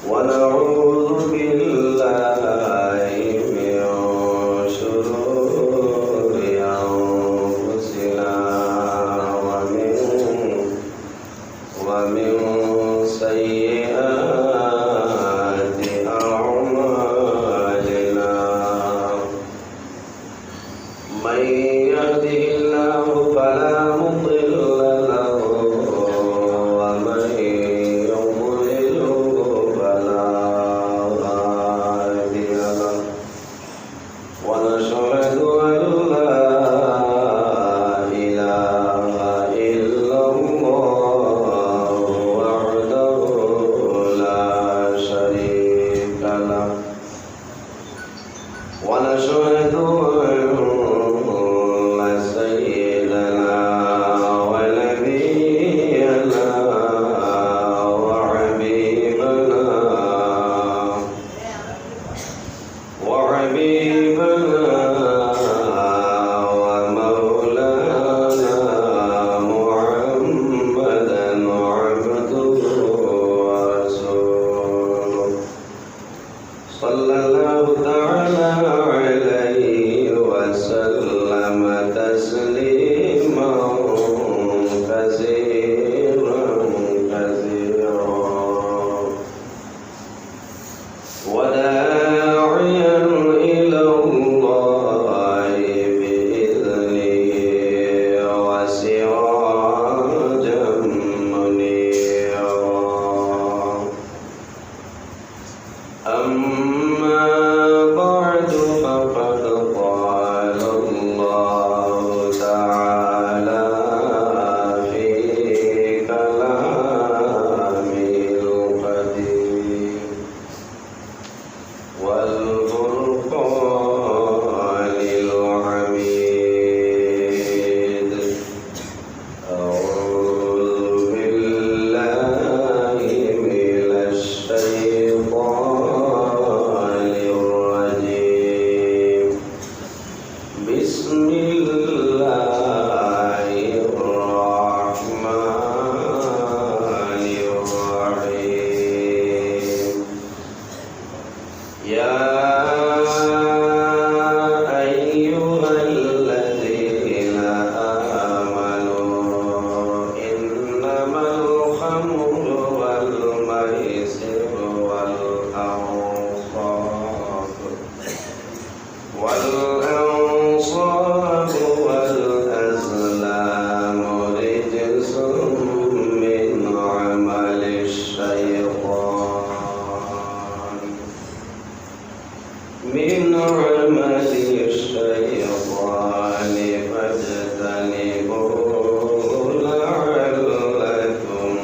ونعوذ بالله من شرور أنفسنا ومن سيئات أعمالنا من يهده الله فلا مضل له ومن يضلله فلا هادي له ونشهد أن لا إله إلا الله وحده لا شريك له ونشهد أن سيدنا ونبينا وحبيبنا ومولانا محمدا عبده ورسوله صلى الله تعالى عليه وسلم تسليما كثيرا وداعيا إلى الله بإذنه وسراجا منيرا أما بعد فقد قال الله تعالى في كلامه القديم والفرقان الحميد أعوذ بالله من الشيطان الرجيم بسم الله الرحمن الرحيم يا أيها الذين آمنوا إنما الخمر والميسر والأنصاب والأزلام رجس من عمل الشيطان فاجتنبوه لعلكم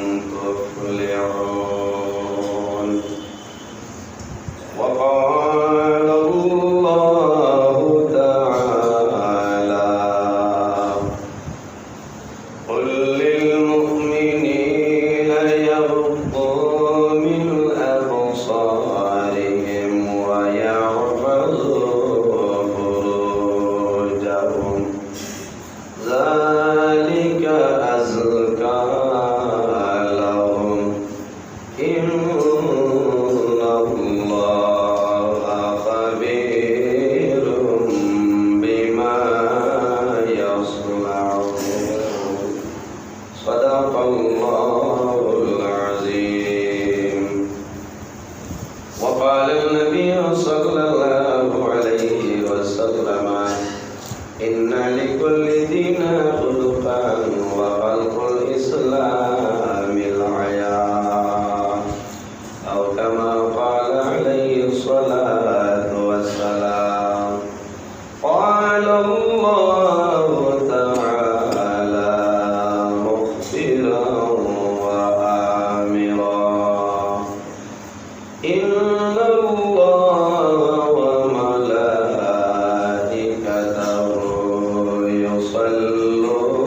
تفلحون وقال الله تعالى قل للمؤمنين يغضوا من أبصارهم ويحفظوا فروجهم ذلك أزكى لهم إن الله خبير بما يصنعون صدق الله العظيم وقال النبي صلى الله عليه وسلم إن لكل دين خلقا وخلق الإسلام الحياة أو كما قال عليه الصلاة والسلام قال الله تعالى مخبرا وآمرا إن الله وملائكته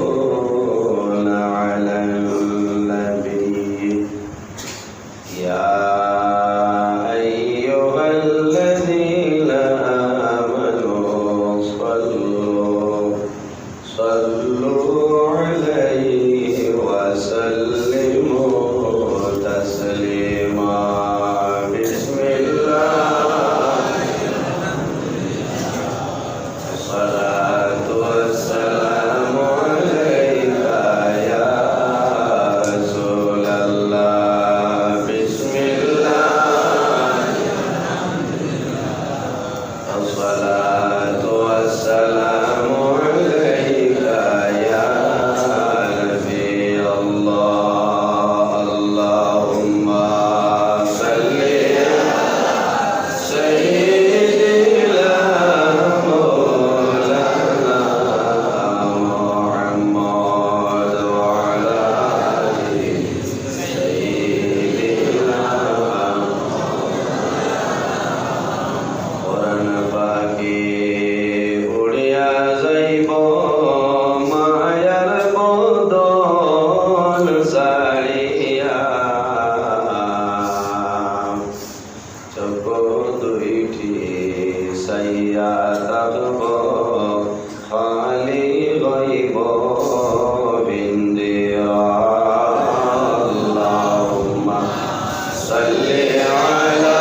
يصلون على النبي يا أيها الذين آمنوا صلوا عليه وسلموا تسليما ইয়া তাকবো খালি গায়ব বিন্দিয়া আল্লাহুম্মা সাল্লি আলা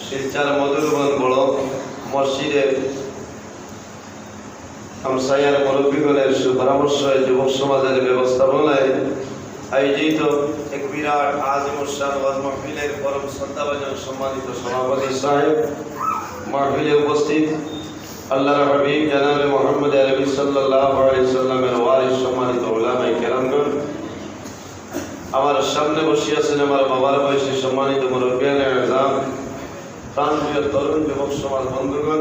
শিলচর মধুরবন বড় মসজিদের আমসায়ার মুরব্বীগণের সুপরামর্শ যুবক সমাজের ব্যবস্থাপনায় আয়োজিত এক বিরাট আজিমুসান ওয়াজ মাহফিলের পরম শ্রদ্ধাভাজন সম্মানিত সভাপতি সাহেব মাহফিলে উপস্থিত আল্লাহর হাবিব জনাবে মুহাম্মদ আরবি সাল্লাল্লাহু আলাইহি সাল্লামের ওয়ারিস সম্মানিত উলামায়ে কেরামগণ, আমার সামনে বসে আছেন আমার বাবার বয়সী সম্মানিত মুরব্বিয়ানে আযম, প্রাণপ্রিয় তরুণ যুবক সমাজ বন্ধুগণ,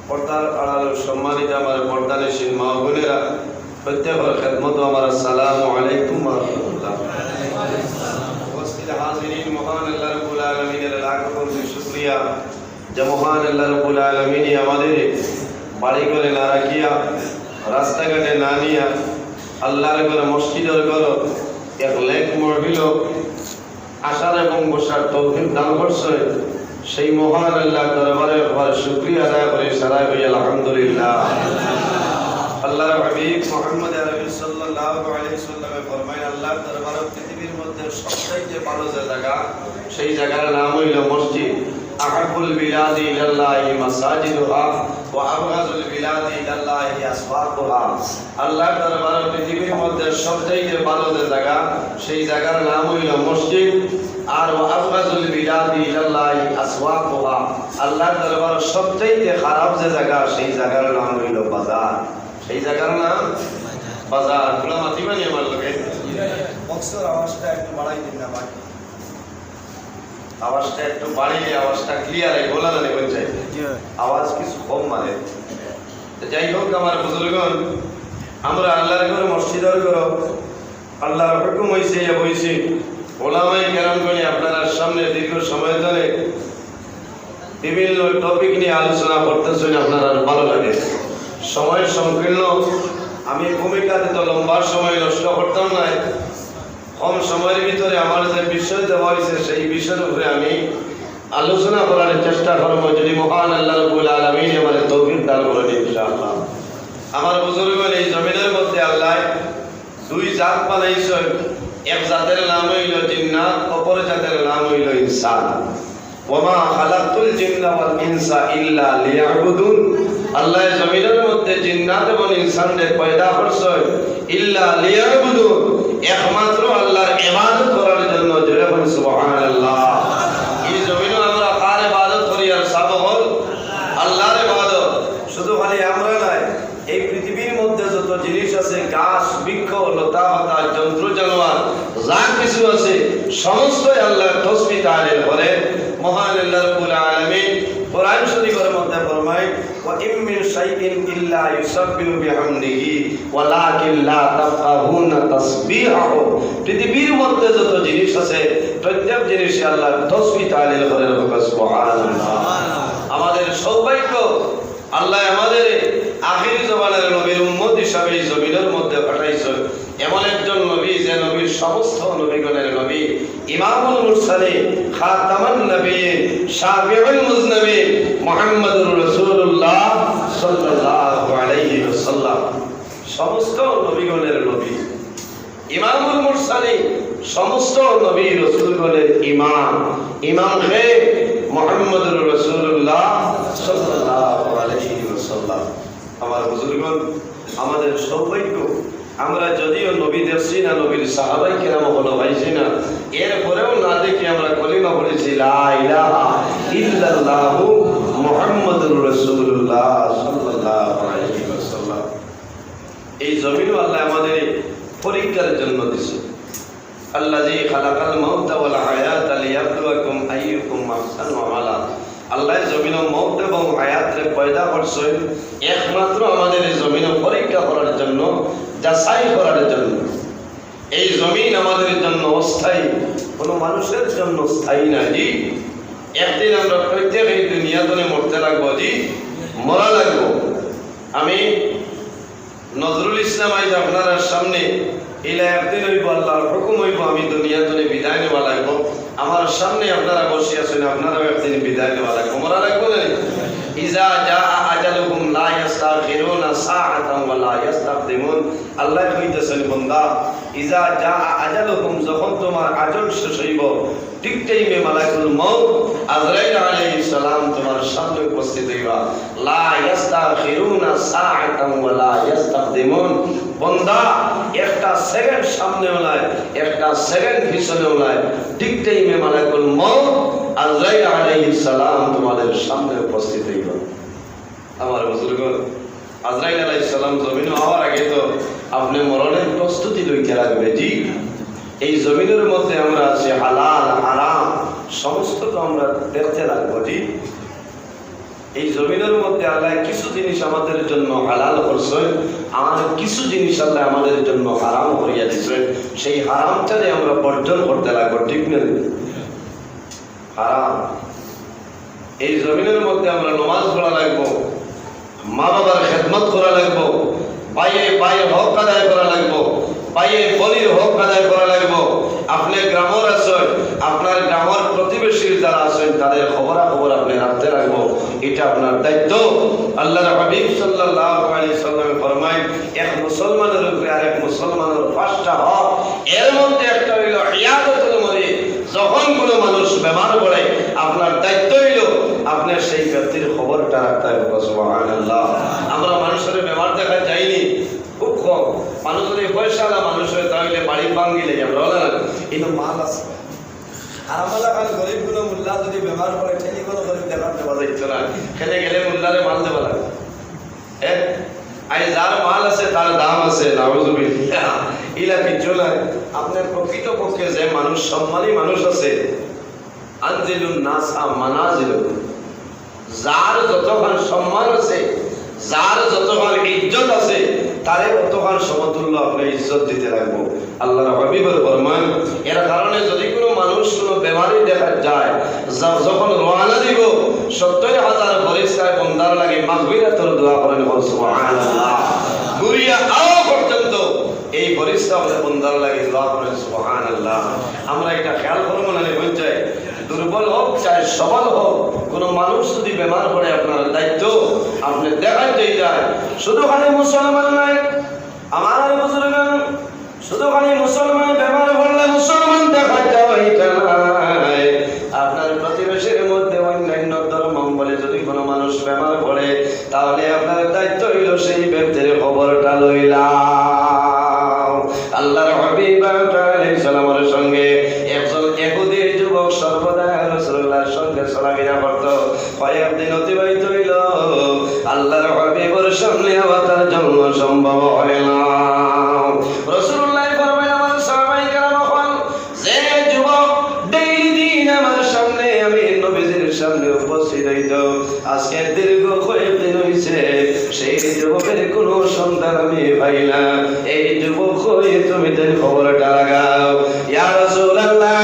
পর্দার আড়াল সম্মানিত আমার পর্দানশীল মা বোনেরা, প্রত্যেকের খেদমত আমার আসসালামু আলাইকুম ওয়া রাহমাতুল্লাহ। উপস্থিত হাজিরিন, মহান আল্লাহ রাব্বুল আলামিনের লাখ কোটি শুকরিয়া যে মহান আল্লাহ রাব্বুল আলামিন আমাদের বাড়ি করে না রাখিয়া, রাস্তাঘাটে না নিয়া, আল্লাহর ঘরে মসজিদের ঘর এক লেক মহফিল আসার এবং বসার তৌফিক দান করছে। সেই মহান আল্লাহ দরবারে শুকরিয়া আদায় করে সারাই হই আলহামদুলিল্লাহ। আল্লাহর হাবিব মুহাম্মদ আরবি সাল্লাল্লাহু আলাইহি সাল্লামে ফরমায়, আল্লাহর দরবারে পৃথিবীর মধ্যে সবচেয়ে ভালো যে জায়গা, সেই জায়গার নাম হইল মসজিদ। আহাবুল বিলাদি ইলাল্লাহি মাসাজিদুহা ওয়া আবগাজুল বিলাদি ইলাল্লাহি আসওয়াকুহা। আল্লাহর দরবারে পৃথিবীর মধ্যে সবচেয়ে ভালো যে জায়গা, সেই জায়গার নাম হইল মসজিদ। আর ওয়া আবগাজুল বিলাদি ইলাল্লাহি আসওয়াকুহা, আল্লাহর দরবারে সবচেয়ে খারাপ যে জায়গা, সেই জায়গার নাম হইল বাজার। সেই জায়গার নাম বাজার। তোমরা মাতিমানি আমার লগে বক্সের আওয়াজটা একটু বাড়াই দিন না ভাই, আওয়াজটা একটু বাড়িয়ে আওয়াজটা ক্লিয়ার হয়, বলা জানি বলছে আওয়াজ কিছু কম মানে। যাই হোক আমার বুজুর্গণ, আমরা আল্লাহর ঘরে মসজিদের ঘর আল্লাহর হুকুম হইছে বইছি ওলামায়ে কেরামগণ আপনারা সামনে দীর্ঘ সময় ধরে বিভিন্ন টপিক নিয়ে আলোচনা করতেছেন, আপনারা ভালো লাগে। সময় সংকীর্ণ, আমি ভূমিকাতে তো লম্বা সময় নষ্ট করতাম না, কম সময়ের ভিতরে আমার যে বিষয় দেওয়া হয়েছে সেই বিষয়ের উপরে আমি আলোচনা করার চেষ্টা করবো, যদি মহান আল্লাহ রাব্বুল আলামিন আমাদের তৌফিক দান করেন ইনশাআল্লাহ। আমার বুজুর্গগণ, এই জমিনের মধ্যে আল্লাহ দুই জাত বানাইছে, এক জাতের নাম হইল জিন্নাত, অপর জাতের নাম হইল ইনসান। ওয়ামা খালাকতুল জিন্না ওয়াল ইনসা ইল্লা লিয়াবুদুন, আল্লাহ জমিনের মধ্যে জিন্নাত এবং ইনসানদের পয়দা করছে ইল্লা লিয়াবুদুন, একমাত্র আল্লাহর ইবাদত করার জন্য। জোরে বলুন সুবহানাল্লাহ। এই জমিনে আমরা কার ইবাদত করি? আর সব হল আল্লাহর ইবাদত। শুধু খালি আমরা নাই, এই পৃথিবীর মধ্যে যত জিনিস আছে, গাছ বৃক্ষ লতা পাতা জন্তু জানোয়ার যা কিছু আছে সমস্তই আল্লাহর তাসবিহ তাহলিল করে। মহান আল্লাহ রাব্বুল আলামিন কোরআন শরীফের মধ্যে ফরমায়, ওয়া ইম মিন শাইইন ইল্লা ইউসাব্বিহু বিহামদিহি ওয়ালাকিন লা তাফকাহুনা তাসবিহাহু। পৃথিবীর মধ্যে যত জিনিস আছে প্রত্যেক জিনিসে আল্লাহর তাসবিহ তাহলিল করে। সুবহানাল্লাহ। আমাদের সৌভাগ্য আল্লাহ আমাদের আখির জমানার নবীর উম্মত হিসাবে এই জমিনের মধ্যে পাঠাইছেন। এমন একজন নবী যে নবীর সমস্ত নবীগণের নবী, ইমামুল মুরসালিন, খাতামুন নবিয়্যিন, শাফিউল মুজনবিন, মুহাম্মদুর রাসূলুল্লাহ সাল্লাল্লাহু আলাইহি ওয়াসাল্লাম, সমস্ত নবীগণের নবী, ইমামুল মুরসালিন, সমস্ত নবী রাসূলগণের ইমাম, ইমাম হে মুহাম্মদুর রাসূলুল্লাহ সাল্লাল্লাহু আলাইহি ওয়াসাল্লাম। আমার বুজুর্গগণ, আমাদের সৌভাগ্য আমরা যদিও নবী দেখছি না, নবীর সাহাবাই কেরাম ভালোবাসি না, এরপরেও না দেখি আমরা কলিমা পড়েছি লা ইলাহা ইল্লাল্লাহু মুহাম্মাদুর রাসূলুল্লাহ সাল্লাল্লাহু আলাইহি ওয়াসাল্লাম। এই জমিনও আল্লাহ আমাদের পরীক্ষার জন্য দিয়েছে। আল্লাযী খালাকাল মাউতা ওয়াল হায়াতা লিয়াবলুয়াকুম আইয়ুকুম আহসানু আমালা। আল্লাহ জমিন মওত এবং হায়াতকে পয়দা করছে একমাত্র আমাদের এই জমিন পরীক্ষা করার জন্য, যাচাই করার জন্য। এই জমিন আমাদের জন্য অস্থায়ী, কোনো মানুষের জন্য স্থায়ী না। জি, একদিন আমরা প্রত্যেক এই দুনিয়াতে মরতে লাগবো। জি, মরা লাগবো। আমি নজরুল ইসলাম আইজ আপনার সামনে ইলা একদিন হইব, আল্লাহর হুকুম হইব আমি দুনিয়াতে বিদায় নেওয়া লাগবো। আমার সামনে আপনারা বসে আছেন, আপনারাও একদিন বিদায় নেওয়া লাগবো, মরা লাগবো না? ইজা জা আজালুহুম লা ইস্তাখিরুনা সাআতান ওয়া লা ইস্তাকদিমুন। আল্লাহ কইতেছেন, বান্দা ইজা জা আজালুহুম, যখন তোমার আজল শেষ হইব ঠিক টাইমে মালাকুল মউত আজরাইল আলাইহিস সালাম তোমার সামনে উপস্থিত হইবা। লা ইস্তাখিরুনা সাআতান ওয়া লা ইস্তাকদিমুন। বান্দা একটা সেকেন্ড সামনেও নাই, একটা সেকেন্ড পিছনেও নাই, ঠিক টাইমে মালাকুল মউত আজরাইল আলাইহিস সালাম তোমাদের সামনে উপস্থিত হইব। আমার বুজুর্গগণ, আজরাইল আলাইহিস সালাম জমিনে হওয়ার আগে তো আপনি মরণের প্রস্তুতি লইতে লাগবে। জি, এই জমিনের মধ্যে আমরা আছি, হালাল হারাম সমস্ত তো আমরা দেখতে লাগবো। জি, এই জমিনের মধ্যে আল্লাহ কিছু জিনিস আমাদের জন্য হালাল করছেন, আর কিছু জিনিস আল্লাহ আমাদের জন্য হারাম করিয়া দিচ্ছেন। সেই হারামটারে আমরা বর্জন করতে লাগবো। ঠিক না? হারাম। এই জমিনের মধ্যে আমরা নামাজ পড়া লাগবো, মা বাবার খেদমত করা লাগবো, ভাইয়ের হক আদায় করা লাগবো, ভাইয়ের বলির হক আদায় করা লাগবো। আপনি গ্রামের আছেন, আপনার গ্রামের প্রতিবেশীর যারা আছেন তাদের খবরাখবর আপনি রাখতে লাগবো, এটা আপনার দায়িত্ব। আল্লাহর হাবিব সাল্লাল্লাহু আলাইহি সাল্লাম ফরমায়, এক মুসলমানের উপরে আরেক মুসলমানের 5টা হক, এর মধ্যে একটা হইল ইয়াদাতুল মরিদ। যখন কোনো মানুষ বেমার পড়ে আপনার দায়িত্ব হইল আপনার সেই ব্যক্তির খবরটা রাখতে হবে। সুবহানাল্লাহ। আমরা মানুষের বেমার দেখা যায়নি, খুব কম। মানুষ যদি পয়সাওয়ালা মানুষ হয় তাহলে বাড়ি ভাঙ্গিলে আমরা বলে না কিন্তু মাল আছে। আর আমরা খালি গরিবগুলো মোল্লা যদি বেমার পড়ে ঠেলি কোনো গরিব দেখার দেওয়া যাইতো না, খেলে গেলে মোল্লারে মাল দেওয়া লাগে। যার মাল আছে তার দাম আছে। নাউযুবিল্লাহ। ইলা কিছু নাই। আপনার প্রকৃত পক্ষে যে মানুষ, সম্মানী মানুষ আছে, আনজিলুন নাসা মানাজিলুন, যার যতক্ষণ সম্মান আছে, যার যতক্ষণ ইজ্জত আছে, তারে অতক্ষণ সমতুল্য আপনি ইজ্জত দিতে লাগবো। আল্লাহর হাবিবের ফরমান, এর কারণে যদি কোনো মানুষ কোনো বেমারি দেখা যায়, যখন রওনা দিব 70,000 ফেরেশতায় বন্দার লাগে মাগফিরাতের দোয়া করেন। সুবহানাল্লাহ। দুনিয়া আও পর্যন্ত এই ফেরেশতা আমাদের বন্দার লাগে দোয়া করেন। সুবহানাল্লাহ। আমরা এটা খেয়াল করব না, পঞ্চায়েত দুর্বল হোক চাই সবল হোক, কোনো মানুষ যদি বেমার পড়ে আপনার দায়িত্ব আপনি দেখাই দিয়ে যায়। শুধু খালি মুসলমান নাই, আমার বুজুর্গগণ, শুধু খালি মুসলমান বেমার পড়লে মুসলমান দেখাই যাবে এটা নাই। আপনার প্রতিবেশীর মধ্যে অন্যান্য ধর্মাবলম্বী যদি কোনো মানুষ বেমার পড়ে তাহলে আপনার দায়িত্ব হইল সেই ব্যক্তির খবরটা লইলাম। আল্লাহর হাবিব আলাইহিস সালামের সঙ্গে একজন ইহুদি যুবক সর্বদা রাসূলুল্লাহর সঙ্গে চলাফেরা করত। কয়েকদিন অতিবাহিত হইল, আল্লাহর হাবিবের সামনে আবার জন্য সম্ভব হয় না। রাসূলুল্লাহ ফরমায় আমার সাহাবায়ে কেরাম হল যে যুবক ডেইলি দিন আমার সামনে আমি নবীজির সামনে উপস্থিত হইতো আজকে দীর্ঘ কয়েকদিন হইছে সেই যুবকের কোনো সন্তান আমি পাই না। এই যুবক হয়ে তুমি তার খবরটা লাগাও ইয়া রাসূলুল্লাহ।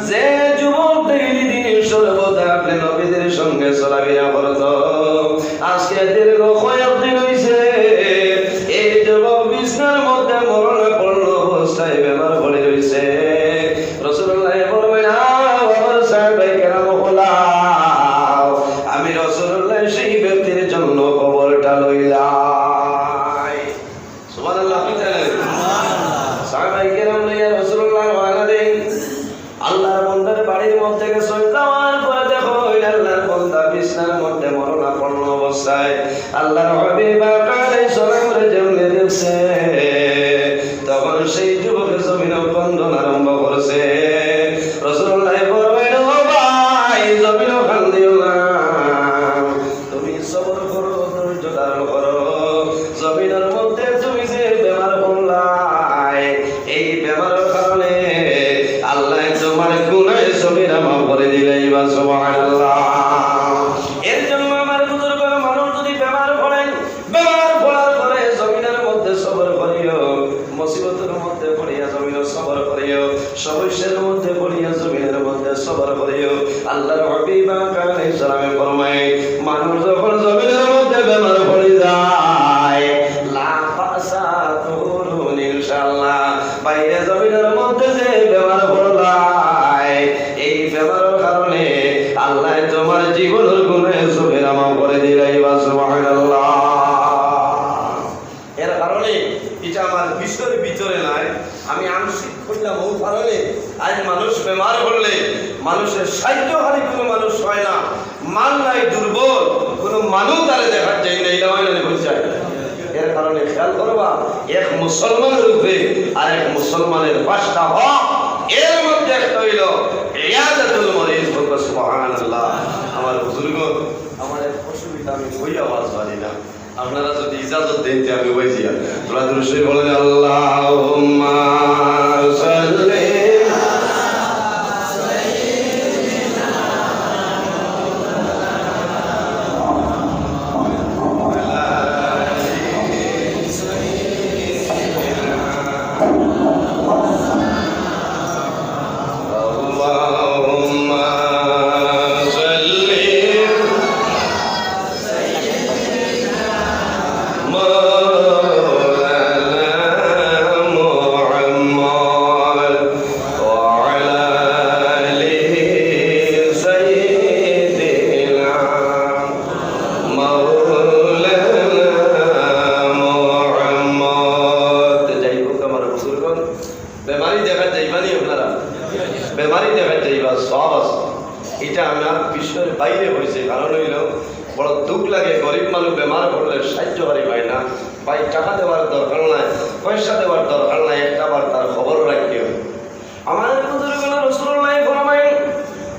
যে যুবক ডেইলি দিন সর্বদা আপনি নবীজির সঙ্গে চলাফেরা করতো আজকে দীর্ঘ কয়েকদিন হইছে এই যুবক বিছানার মধ্যে মরণ পড়ল অবস্থায় বেমার পড়ে রইছে। রাসূলুল্লাহ বলবেন আমার সাহাবায়ে কেরাম হলাও আমি রাসূলুল্লাহ সেই ব্যক্তির জন্য খবরটা লইলাই। সুবহানাল্লাহ। সাহাবায়ে কেরাম লইয়া রাসূলুল্লাহ রওনা দেন। আল্লাহর বান্দার বাড়ির মধ্যে গেছে যাওয়ার পরে দেখো আল্লাহর বান্দা বিছানার মধ্যে মরণাপন্ন অবস্থায় আল্লাহর হাবিব আলাইহিস সালামের জমিনে দেখছে। তখন সেই যুবক জমিনে বন্ধন আরম্ভ করেছে। রাসূলুল্লাহ বললেন ও ভাই জমিনে কান্দিও না, তুমি সবর করো ধৈর্য ধারণ করো। জমিনের মধ্যে তুমি যে বেমার পড়লাই এই বেমারের কারণে আল্লাহ তোমার গুনাহ সবিরা মাফ করে দিলেন। সুবহানাল্লাহ। এর জন্য আমার বুজুর্গরা মানুষ যদি বেমার পড়েন বেমার পড়ার পরে জমিনের মধ্যে সবর করিও, মুসিবতের মধ্যে পড়িয়া জমিনের সবর করিও, সমস্যার মধ্যে পড়িয়া জমিনের মধ্যে সবর করিও। আল্লাহর হাবিব আলাইহিস সালাম ফরমায় মানুষ যখন জমিনের মধ্যে বেমার পড়ে যায় লা ফাসা তুরুন ইনশাআল্লাহ বাইরে জমিনের মধ্যে যে বেমার পড়লাই এই বেমারের কারণে আল্লাহ তোমার জীবনের গুনাহ সবিরা মাফ করে দিলেন। সুবহানাল্লাহ। এর কারণে এটা আমার বিষয়ের ভিতরে নাই, আমি আংশিক করলাম ও কারণে আজ মানুষ বেমার পড়লে মানুষের সাহায্যকারী কোনো মানুষ হয় না, মান নাই দুর্বল কোনো মানুষ তারে দেখার যায় না, এটা হয় না বুঝায়। এর কারণে খেয়াল করবা এক মুসলমানের রূপে আর এক মুসলমানের পাঁচটা হক, এর মধ্যে একটা হইল ইয়াদাতুল মরিজ। সুবহানাল্লাহ। আমার বুজুর্গ আমার অসুবিধা আমি কই আওয়াজ পারি না, আপনারা যদি ইজাজত দেন আমি বলছি তোমরা দুরূদ বলেন আল্লাহুম্মা সাল্লি বেমারি দেখা যাইবানি, আপনারা বেমারি দেখা যাইবা সব আছে। এটা আমার বিশ্বের বাইরে হয়েছে, কারণ হইল বড় দুঃখ লাগে গরিব মানুষ বেমার পড়লে সাহায্য হারি পায় না, ভাই টাকা দেওয়ার দরকার নাই, পয়সা দেওয়ার দরকার নাই, একটাবার তার খবর রাখতে হবে। আমার রাসূলুল্লাহ ফরমায়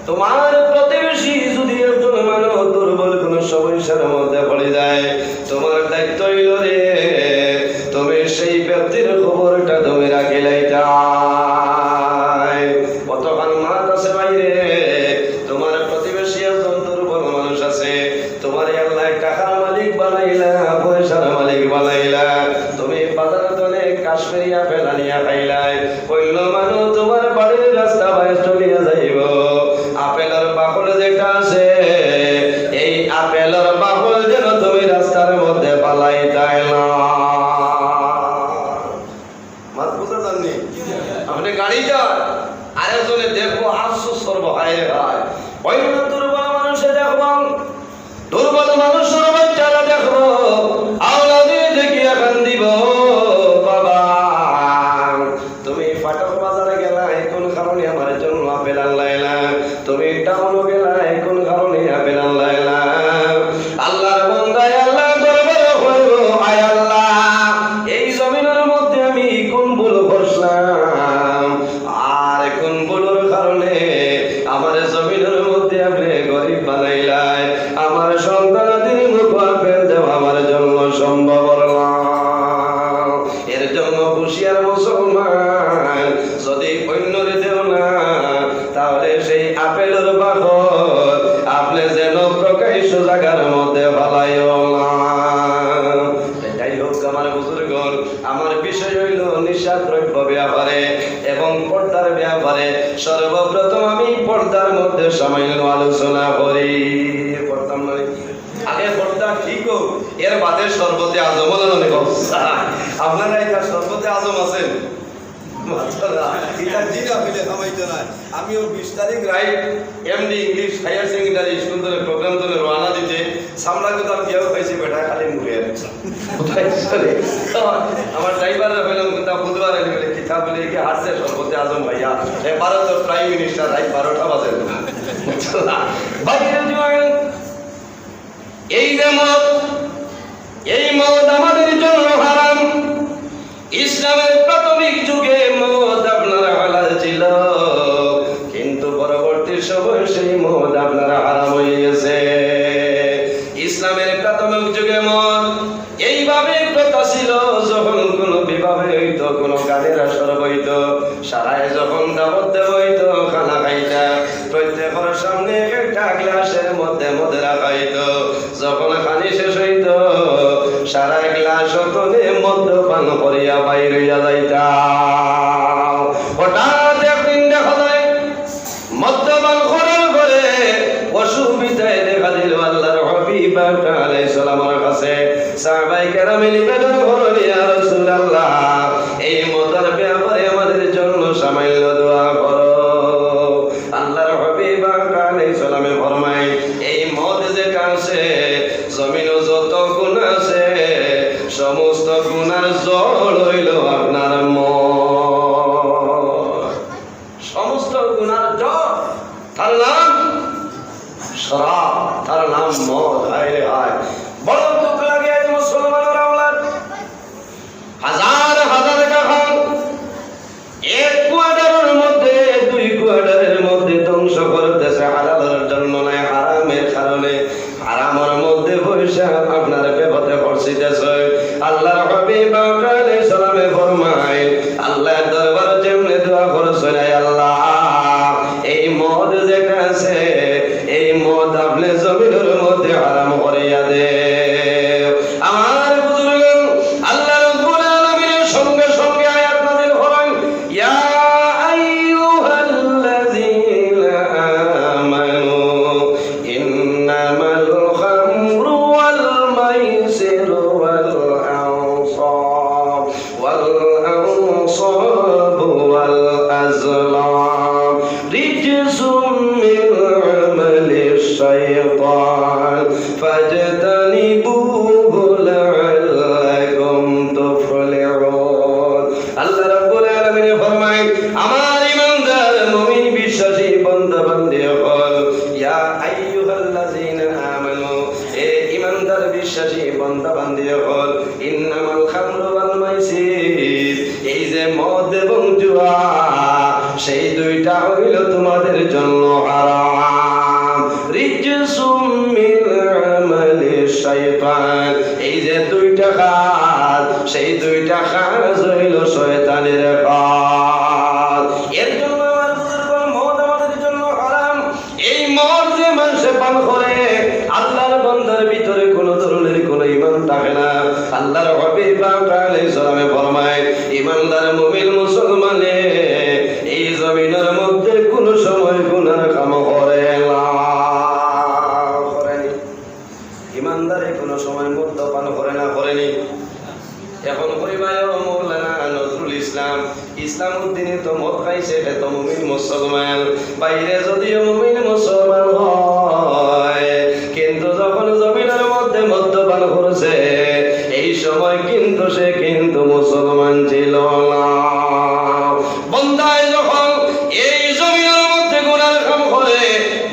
তোমার প্রতিবেশী যদি একজন মানুষ দুর্বল কোন সমস্যার মধ্যে পড়ে যায় তোমার দায়িত্ব হইল রে তুমি সেই ব্যক্তির খবরটা তুমি রাখি লাইতা। কতক্ষণ মাত আছে বাইরে তোমার প্রতিবেশী একজন দুর্বল মানুষ আছে, তোমার আল্লাহ টাকার মালিক বানাইলা, পয়সার মালিক বানাইলা, তুমি বাজারে চলে কাশ্মীরি আপেল আনিয়া খাইলাই, কইল মানুষ তোমার বাড়ির রাস্তা বাইরে চলিয়া যাইব, আপেলের বাকল যেটা আছে এই আপেলের বাকল যেন তুমি রাস্তার মধ্যে পালাই যায় না। মাত বুঝা জাননি আপনি গাড়ি যান আয়োজনে দেখবো আফসোস করবো, হায় হায় ওই দুর্বল মানুষে দেখবো, দুর্বল মানুষের বাচ্চারা দেখবো আওলাদে দেখিয়া কান্দিব। বাবা তুমি ফাটক বাজারে গেলা কোন কারণে আমার জন্য আপেল আনলাইলা, তুমি টাউনে গেলা কোন কারণে আপেল আনলাইলা। আল্লাহর বান্দায় আল্লাহ দরবারে হইব আয় আল্লাহ এই জমিনের মধ্যে আমি কোন ভুল করলাম আর কোন ভুলের কারণে আমার জমিনের মধ্যে বুজুর্গণ, আমার বিষয় হইল নিশাদ্রব্য ব্যাপারে এবং পর্দার ব্যাপারে। সর্বপ্রথম আমি পর্দার মধ্যে সামান্য আলোচনা করি। পর্দার মানে আগে পর্দা ঠিক হোক, এর বাদে শরবতে আজম হলেন অনেক অবস্থা। আপনারা এটা শরবতে আজম আছেন? আমিও 20 তারিখ right MD English higher secondary school ধরে প্রোগ্রাম ধরে রওনা দিতে সামলা কোথাও গিয়েও পাইছি বেটা খালি মুখে আমার ড্রাইভাররা বললাম কোথাও বুধবার বলে কিতাব বলে কি হারছে সর্বতে আজম ভাইয়া ভারতের প্রাইম মিনিস্টার রাইট 12টা বাজে। এই যে মদ, এই মদ আমাদের জন্য হারাম। ইসলামের প্রাথমিক যুগে মদ আপনারা হালাল ছিল, কিন্তু পরবর্তী সময় সেই মদ আপনারা হারাম হয়ে গেছে। ইসলামের প্রাথমিক যুগে মদ এইভাবে প্রথা ছিল, যখন কোন বিবাহে হইতো, কোন গানের আসর হইতো, সারায় যখন দাওয়াত দেওয়া হইতো, খানা খাইতা, প্রত্যেকের সামনে একটা গ্লাসের মধ্যে মদ রাখা হইতো। যখন খানি শেষ হইতো, সারা গ্লাস ওখানে মদ্যপান করিয়া বাইর হইয়া যাইতা। হঠাৎ একদিন দেখা যায় মদ্যপান করার পরে অসুবিধায় দেখা দিল আল্লাহর হাবিব আলাইহিস সালামের কাছে। সাহাবায়ে কেরামে নিবেদন করলেন, ইয়া রাসূলুল্লাহ, এই মদের ব্যাপারে আমাদের জন্য সামান্য দোয়া করো। আল্লাহর হাবিব আলাইহিস সালামে ফরমায়, এই মদ যেটা আছে, জমিনে যত গুণ আছে, সমস্ত গুনার জল হইল আপনার মদ। সমস্ত গুনার জল, তার নাম শরাব, তার নাম মদ। হায় রে হায়, বড় দুঃখ লাগে মুসলমানের আওলাদ হাজার হাজার টাকা এক কোয়ার্টারের মধ্যে, 2 কোয়ার্টারের মধ্যে ধ্বংস করতেছে হালালের জন্য নয়, হারামের কারণে। হারামের মধ্যে পয়সা আপনার বিপদে পড়ছিতেছে। আল্লাহর হাবিব আলাইহিস সালামে ফরমায়, আল্লাহর দরবারে যেমনে দোয়া করছেন, আল্লাহ এই মদ যেটা আছে, এই মদ আপনি জমিনের মধ্যে হারাম করিয়া দে। আমার বুজুর্গগণ, আল্লাহ রাব্বুল আলামিনের সঙ্গে সঙ্গে আয়াত নাযিল করেন, ইয়া আইয়ুহাল্লাযীনা আমানু ইন্নামাল খামরু ওয়াল মাইসিরু ওয়াল আনসাব ওয়াল আজলাম রিজসুম মিন আমালিশ শাইতান ফাজতানিবুহু লাআল্লাকুম তুফলিহুন। আল্লাহ রাব্বুল আলামিন ফরমায়, আমার ঈমানদার মুমিন বিশ্বাসী বান্দা বান্দী হল, ইয়া আইয়ুহাল্লাযীনা আমানু, এ ঈমানদার বিশ্বাসী বান্দা বান্দী হল, ইন্নামাল খামরু ওয়াল মাইসির, এই যে মদ এবং জুয়া, সেই দুইটা হইল তোমাদের জন্য হারাম। রিজসুম মিন আমালিশ শাইতান, এই যে দুইটা কাজ, সেই দুইটা কাজ হইল শয়তানের কাজ। এর জন্য আমার বুজুর্গগণ, মদ আমাদের জন্য হারাম। এই মদ যে মানুষে পান করে, আল্লাহর বান্দার ভিতরে কোন ধরনের কোন ঈমান থাকে না। আল্লাহর হাবিব আলাইহিস সালামে ফরমায়, ঈমানদার মুমিন মুসলমানে এই জমিনের মধ্যে কোন সময় গুনাহ কাম করে না। ঈমানদারে কোন সময় মদ্যপান করে না, করেনি। এখন কইবায় মৌলানা নজরুল ইসলাম, ইসলাম উদ্দিনে তো মদ খাইছে, এটা তো মুমিন মুসলমান। বাইরে যদিও মুমিন মুসলমান হয়, কিন্তু যখন জমিনের মধ্যে মদ্যপান করছে, এই সময় কিন্তু সে কিন্তু মুসলমান ছিল না। বন্দায় যখন এই জমিনের মধ্যে গুনার কাম করে,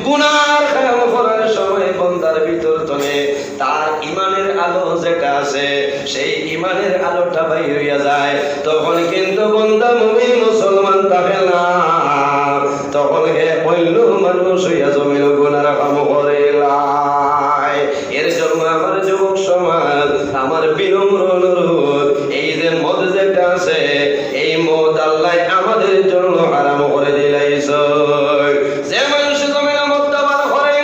গুনার কাম করার সময় বন্দার ভিতর তনে তার ঈমানের আলো যেটা আছে, সেই ঈমানের আলোটা বাইর হইয়া যায়, তখন কিন্তু বন্দা মুমিন মুসলমান থাকে না। তখন হে অন্য মানুষ হইয়া জমিন গুনার কাম করে লাই। এর জন্য আমার যুবক সমাজ, আমার বিনম্র অনুরোধ, এই যে মদ যেটা আছে, এই মদ আল্লাহ আমাদের জন্য হারাম করে দিলাইছে। যে মানুষ জমিনে মদ্যপান করে,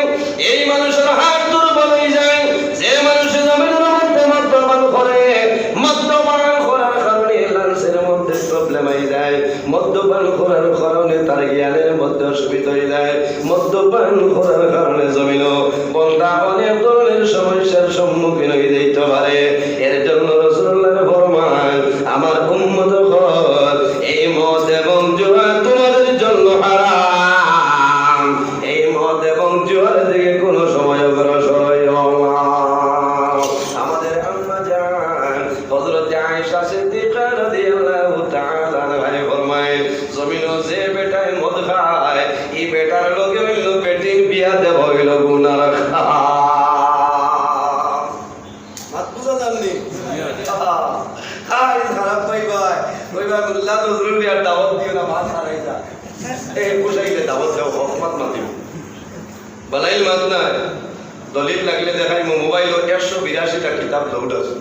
এই মানুষের হাত দুর্বল হয়ে যায়। যে মানুষ জমিনের মধ্যে মদ্যপান করে, মদ্যপান তার জ্ঞানের মধ্যে অসুবিধা হয়ে যায়। মদ্যপান করার কারণে জমিন বন্দা অনেক ধরনের সমস্যার সম্মুখীন হয়ে যেতে পারে। এর জন্য রাসূলুল্লাহ ফরমান, আমার উম্মত হল এই মদ এবং জুয়া তোমাদের জন্য হারাম। এই মদ এবং জুয়ার দিকে কোনো সময় অগ্রসর হইও না। আমাদের আম্মা জান হযরত আয়েশা সিদ্দিকা রাদিয়াল্লাহু তাআলা আনহা ফরমায়, জমিনো যে বেটায় মদ খায় এই বেটার লগে হইল বেটির বিয়া দেব হইল গুনার মাত বুঝা জাননি খারাপ পাইবাই কইবা আল্লাহ নজরুল বিয়ার দাওয়াত দিও না, মাছ হারাই যা এই বসাইলে দাওয়াত দাও হকমত না দিও বালাইল মাত না। দলিল লাগলে দেখাই মোবাইল 182টা কিতাব লোড আছে,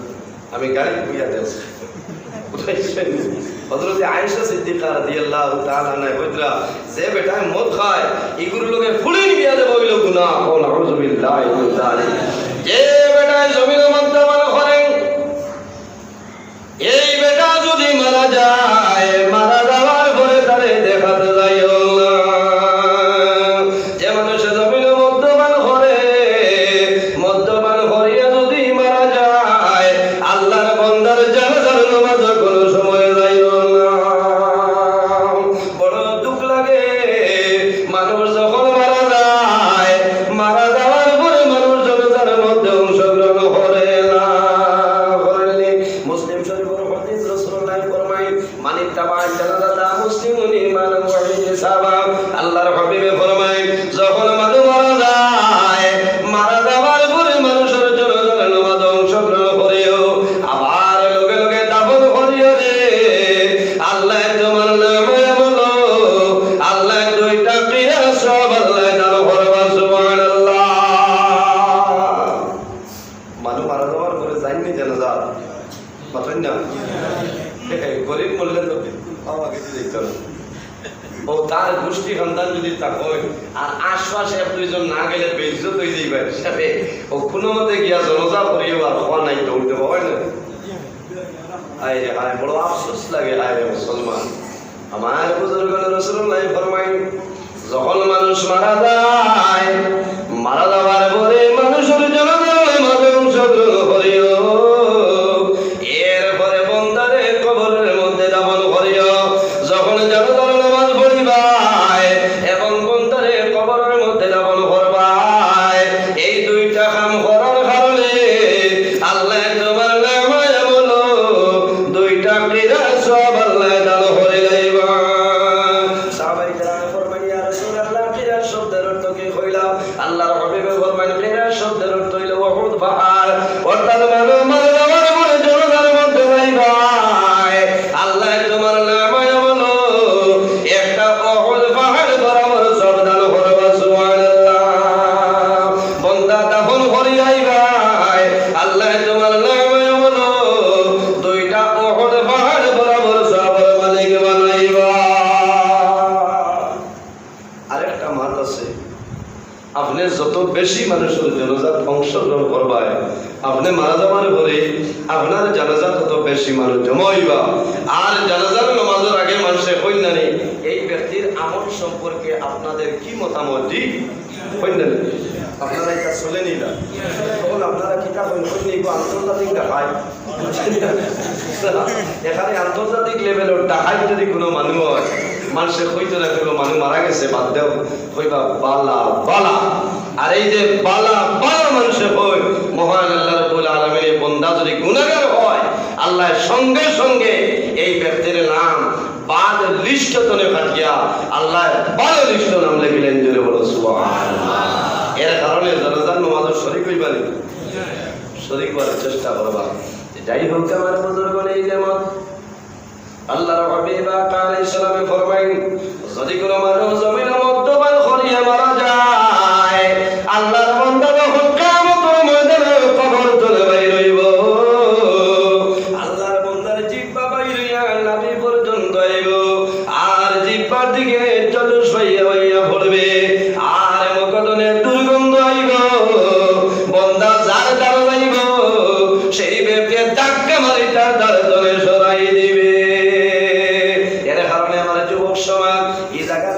আমি গাড়ি বুইয়া দেছি। হযরত আয়েশা সিদ্দিকা রাদিয়াল্লাহু তাআলা আনহা কইরা, যে বেটায় মদ খায় এগুলোর লগে ফুলিন বিয়া দেব হইল গুনাহ। ওয়া আউযু বিল্লাহি মিন যালিক। যে বেটায় জমির মধ্যে মারা করে এই বেটা যদি মারা যায়, মারা যাওয়ার পরে তারে দেখাতে যাইও না। যে মানুষ জমির মদ্যপান করে, মদ্যপান করিয়া যদি মারা যায়, আল্লাহর বান্দার জানাজার নামাজ কোনো সময় যাইও না। বড় দুঃখ লাগে মানুষ যখন মারা যায়, মারা যাওয়ার পরে মানুষ জানাজার মধ্যে অংশগ্রহণ করে না। মুসলিম শরীফের হাদিস রাসূলুল্লাহ ফরমায়, মান ইত্তাবা'a জানাজাতা মুসলিমুন ঈমানান ওয়া ইহতিসাবান। আল্লাহর হাবিবে ফরমায়, যখন মানুষ মারা যায়, মারা যাওয়ার পরে মানুষের জানাজার নামাজ অংশগ্রহণ করিও, আবার লগে লগে দাফন করিও রে। আল্লাহ তোমার নামে বলো, আল্লাহ দুইটা কিরা সব আল্লাহ দান করবা। সুবহানাল্লাহ। মানুষ মারা যাওয়ার পরে যায়নি জানাজা পাবেন না, গরিব মরলে তো আমাকে দিতে হবে। ও তার গোষ্ঠী সন্তান যদি তা হয় আর আশপাশে এক দুইজন না গেলে বেইজ্জত হয়ে যাইবে হিসাবে ও কোনো মতে গিয়া জনজা করিও আর হওয়া নাই দৌড়তে হয় না। আয় রে আয়, বড় আফসোস লাগে। আয় রে মুসলমান, আমার বুজুর্গ রাসূলুল্লাহ ফরমায়, যখন মানুষ মারা যায়, মারা যাওয়ার পরে মানুষের জনজার মাঝে অংশগ্রহণ করিও, এরপরে বন্দারে কবরের মধ্যে দাফন করিও। যখন জানাজার নামাজ পড়িবাই এবং বন্দারে কবরের মধ্যে দাফন করবাই, এই দুইটা কাম করার কারণে আল্লাহ তোমার নামায় বলো দুইটা কিরা সব আল্লাহ দান করে লাইবা। সাহাবায়ে কেরাম ফরমান, ইয়া রাসূলুল্লাহ কিরা শব্দের অর্থ কি কইলা? আল্লাহর হাবিব ফরমান, কিরা শব্দের অর্থ হইল উহুদ পাহাড়। অর্থাৎ মানুষ মারা যাওয়ার পরে জানাজার মধ্যে যাইবাই, আল্লাহ তোমার নামায় বলো একটা উহুদ পাহাড় বরাবর সব দান করবা। সুবহানাল্লাহ। বান্দা দাফন করি আইবাই, আল্লাহ তোমার নামায় বলো দুইটা উহুদ পাহাড় বরাবর সব মালিক বানাইবা। আরেকটা মাত আছে, আপনি যত বেশি মানুষের জানাজাত অংশগ্রহণ করবাই, আপনি মারা যাওয়ার পরে আপনার জানাজা তত বেশি মানুষ জমা হইবা। আর জানাজার নামাজের আগে মানুষে কইনানি এই ব্যক্তির আমল সম্পর্কে আপনাদের কি মতামত দি কইনানি আপনারা এটা চলে নিলা। তখন আপনারা কিতা কইনি আন্তর্জাতিক দেখায়, এখানে আন্তর্জাতিক লেভেলের দেখায় যদি কোনো মানুষ হয়, মানুষের কইতে না কোনো মানুষ মারা গেছে বাদ দেও, কইবা বালা বালা। আর এই যে বালা বালা মানুষে কই, মহান আল্লাহ রাব্বুল আলামিনের বান্দা যদি গুনাহগার হয়, আল্লাহ সঙ্গে সঙ্গে এই ব্যক্তির নাম বাদ লিস্টতনে কাটিয়া আল্লাহ বাদ লিস্ট নাম লিখলেন। জোরে বলো সুবহানাল্লাহ। এর কারণে জানাজার নামাজ শরীক হইবানি, শরীক করার চেষ্টা করবা। যাই হোক আমার বুজুর্গণ, এই যেমন আল্লাহর হাবিব আলাইহিস সালামে ফরমাইন, যদি কোনো মানুষ জমিনের মদ্যপান করিয়া মারা যায়, আল্লাহর বান্দা যখন কিয়ামতের ময়দানে কবর থেকে বাইর হইব, আল্লাহর বান্দার জিহ্বা বাইর হইয়া নাভি পর্যন্ত আইব, আর জিহ্বার দিকে জলুস হইয়া হইয়া পড়বে, আর মুখদনে দুর্গন্ধ আইব। বান্দা যার দ্বারা যাইব সেই ব্যক্তি ধাক্কা মারি তার দ্বারা জলে সরাই দিবে। এর কারণে আমার যুবক সমাজ এই জায়গার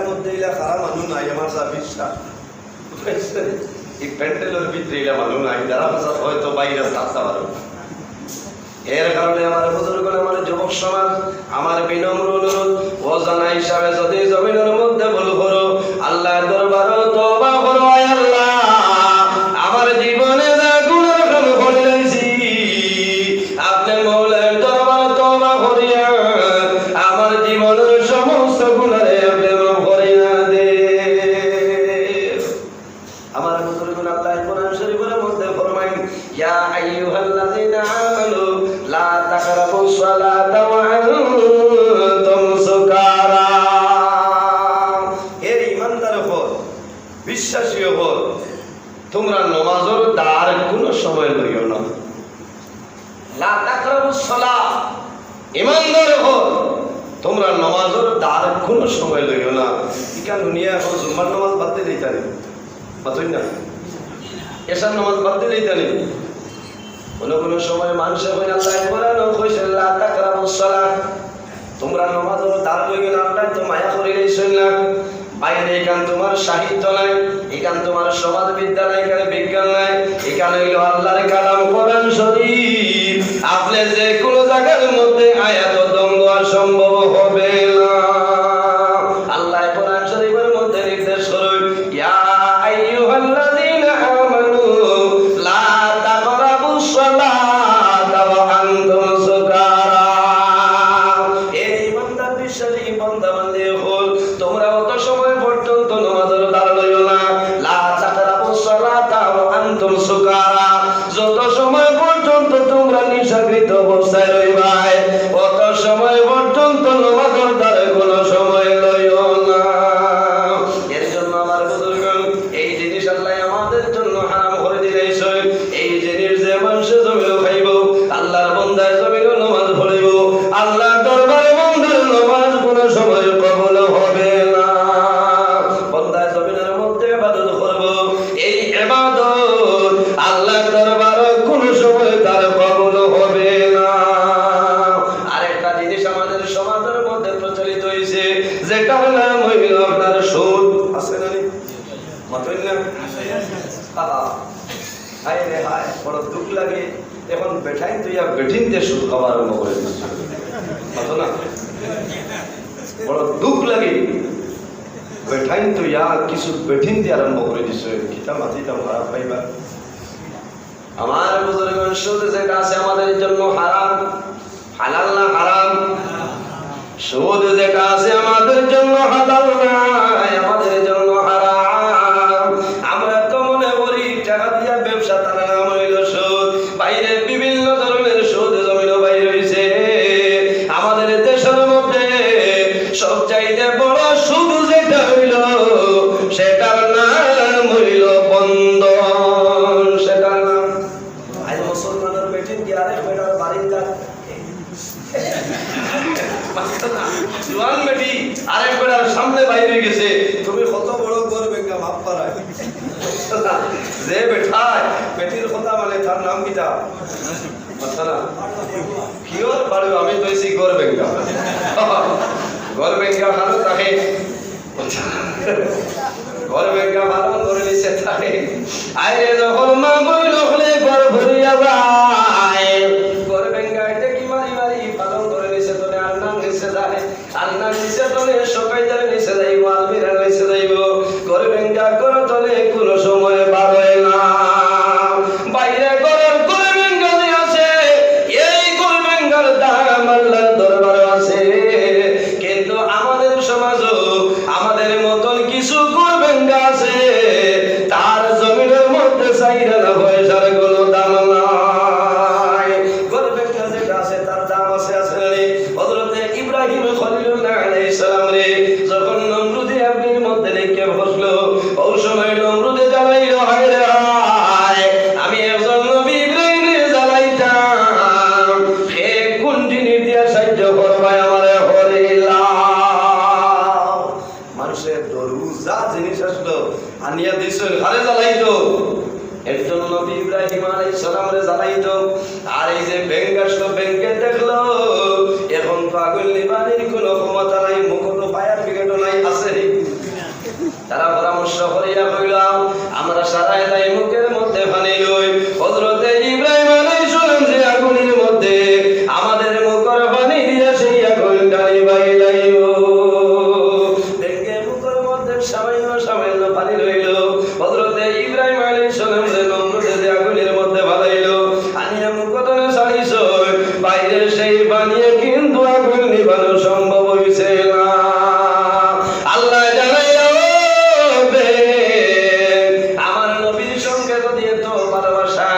এই প্যান্ডেলের ভিতরে এটা ভালো নাই, যারা হয়তো বাইরে থাকতে পারো। এর কারণে আমার বুজুর্গগণ, আমার যুবক সমাজ, আমার বিনম্র অনুরোধ, অজানা হিসাবে যদি জমিনের মধ্যে ভুল করো, আল্লাহর দরবারে তওবা করো। আয় আল্লাহ, আমার জীবনে যা গুনাহ কাম করেছি, আপনি মওলার দরবারে তওবা করিয়া আমার জীবনের সমস্ত গুনাহ আপনি মাফ করিয়া দেন। আমার বুজুর্গগণ, আল্লাহ কোরআন শরীফের মধ্যে ফরমায়, ইয়া আইয়ুহাল্লাযীনা আমানু লা তাকরাবুস সালাতা ওয়া আনতুম সুকারা। হে ঈমানদার হও, বিশ্বাসী হও, তোমরা নামাজের দ্বার কোনো সময় লইও না। লা তাকরাবুস সালাত, ঈমানদার হও, তোমরা নামাজের দ্বার কোনো সময় লইও না। ইকা দুনিয়া এখন জুম্মার নামাজ বাদ দিয়ে দিতানি, বাতুই না, এশার নামাজ বাদ দিয়ে দিতানি। কোনো সময় মানুষে হয় আল্লাহ কোরআন কইছে লা তাকরাবুস সালাত, তোমরা নামাজের দ্বার লইও না। আল্লাহ তো মায়া করে দিয়েছেন না। বাইরে এখান তোমার সাহিত্য নাই, এখান তোমার সমাজ বিদ্যা নাই, এখানে বিজ্ঞান নাই, এখানে হইল আল্লাহর কালাম কোরআন শরীফ। আপনি যে কোনো জায়গার মধ্যে আয়াত দ্বন্দ্ব সম্ভব হবে না। আল্লাহ কোরআন শরীফের মধ্যে নির্দেশ করেন, ইয়া আইয়ুহাল্লাযীনা আমানু লা তাকরাবুস সালাতা ওয়া আনতুম সুকারা। এই ইমানদার বিশ্বাসী বান্দা বান্দী হল, তোমরা অত সময় পর্যন্ত নামাজের দ্বার লইও না। লা তাকরাবুস সালাতা ওয়া আনতুম সুকারা, যত সময় পর্যন্ত তোমরা নিশাকৃত অবস্থায় রইবাই, অত সময় পর্যন্ত নামাজের দ্বারে কোনো সময় লইও না। এর জন্য আমার বুজুর্গগণ, এই জিনিস আল্লাহ আমাদের জন্য হারাম করে দিয়েছে। এই জিনিস যে মানুষ জমিও খাইব, আল্লাহর বান্দায় জমিও নামাজ পড়িব, আল্লাহর দরবারে বান্দার নামাজ কোনো সময় কবুল হবে না। বান্দায় জমিনের মধ্যে ইবাদত করব, এই ইবাদত আল্লাহর দরবারে কোনো সময় তার কবুল হবে না। আরেকটা জিনিস আমাদের সমাজের মধ্যে প্রচলিত হয়েছে, যেটার নাম হইল আপনার সুদ। আছে না? মাতই না? হায় রে হায়, বড় দুঃখ লাগে। এখন বেঠাইন তুইয়া বেঠিনতে সুদ খাওয়া আরম্ভ করে দিচ্ছে, মাতো না? বড় দুঃখ লাগে। বেঠাইন তুইয়া কিছু বেঠিনতে আরম্ভ করে দিচ্ছে, কিতা মাতিতাম খারাপ পাইবা। আমার বুজুর্গগণ, সুদ যেটা আছে আমাদের জন্য হারাম। হালাল না হারাম? সুদ যেটা আছে আমাদের জন্য হালাল না, আমাদের জন্য হারাম। আমরা তো মনে করি টাকা দিয়া ব্যবসা, তার নাম হইল সুদ। বাইরে বিভিন্ন ধরনের সুদ জমিন বাইর হইছে। আমাদের দেশের মধ্যে সবচাইতে বড় সুদ যেটা হইল, সেটার নাম হইল বন্ধন। সেটার নাম, আজ মুসলমানের বেটিন কি আরেক বেটার বাড়ির জোয়ান বেটি আরেক বেটার সামনে বাইরে গেছে, তুমি কত বড় করবে ভাব পারায়। যে বেঠায় বেটির কথা মানে তার নাম কিতা না কিওর বাড়ি, আমি কইছি গর বেঙ্গা। গর বেঙ্গা ভালো থাকে, গর বেঙ্গা ভালো করে নিছে থাকে। আইরে যখন মা বইল হলে গর ভরিয়া যায়, গর বেঙ্গা এটা কি মারি মারি পালন করে নিছে, তোরে আন্নার নিচে যায়, আন্নার নিচে তোলে সকাইদার নিচে যাইব, আলমিরার নিচে যাইব। গর বেঙ্গা কর তোলে কোনো সময় বার হয় না। বাইরে গরের গর বেঙ্গা যে আছে, এই গর বেঙ্গার দাম আল্লাহর দরবারে আছে। কিন্তু আমাদের সমাজও আমাদের মতন কিছু গর বেঙ্গা আছে, তার জমিনের মধ্যে চাইরা না পয়সার কোনো দাম নাই। গর বেঙ্গা যেটা আছে তার দাম আছে, আছে রে। হযরতে ইব্রাহিম খলিলুল্লাহ আলাইহিস সালাম রে যখন নমরুদে আগ্নির মধ্যে রেখে বসলো, ওই সময় নমরুদে জ্বালাইলো, হায় রে হায়, আমি একজন নবী ইব্রাহিমে জ্বালাইতাম, হে কোন জিনিস দিয়া সাহায্য করবাই আমারে হরিলাম। মানুষের দরু যা জিনিস আসলো আনিয়া দিছো, আরে জ্বালাইতো। একজন নবী ইব্রাহিম আলাইহিস সালাম রে জ্বালাইতো। আর এই যে ব্যাংক আসলো, ব্যাংকে দেখলো এখন পাগল নিবানির কোনো ক্ষমতা নাই, মুখ তো ফায়ার ব্রিগেডও নাই, আছে। তারা পরামর্শ করিয়া কইলাম, আমরা সারা এলাই নিয়ে কিন্তু আগুন নিবানো সম্ভব হয়েছে না। আল্লাহ জানাইবে আমার নবীর সঙ্গে যদি এত ভালোবাসা,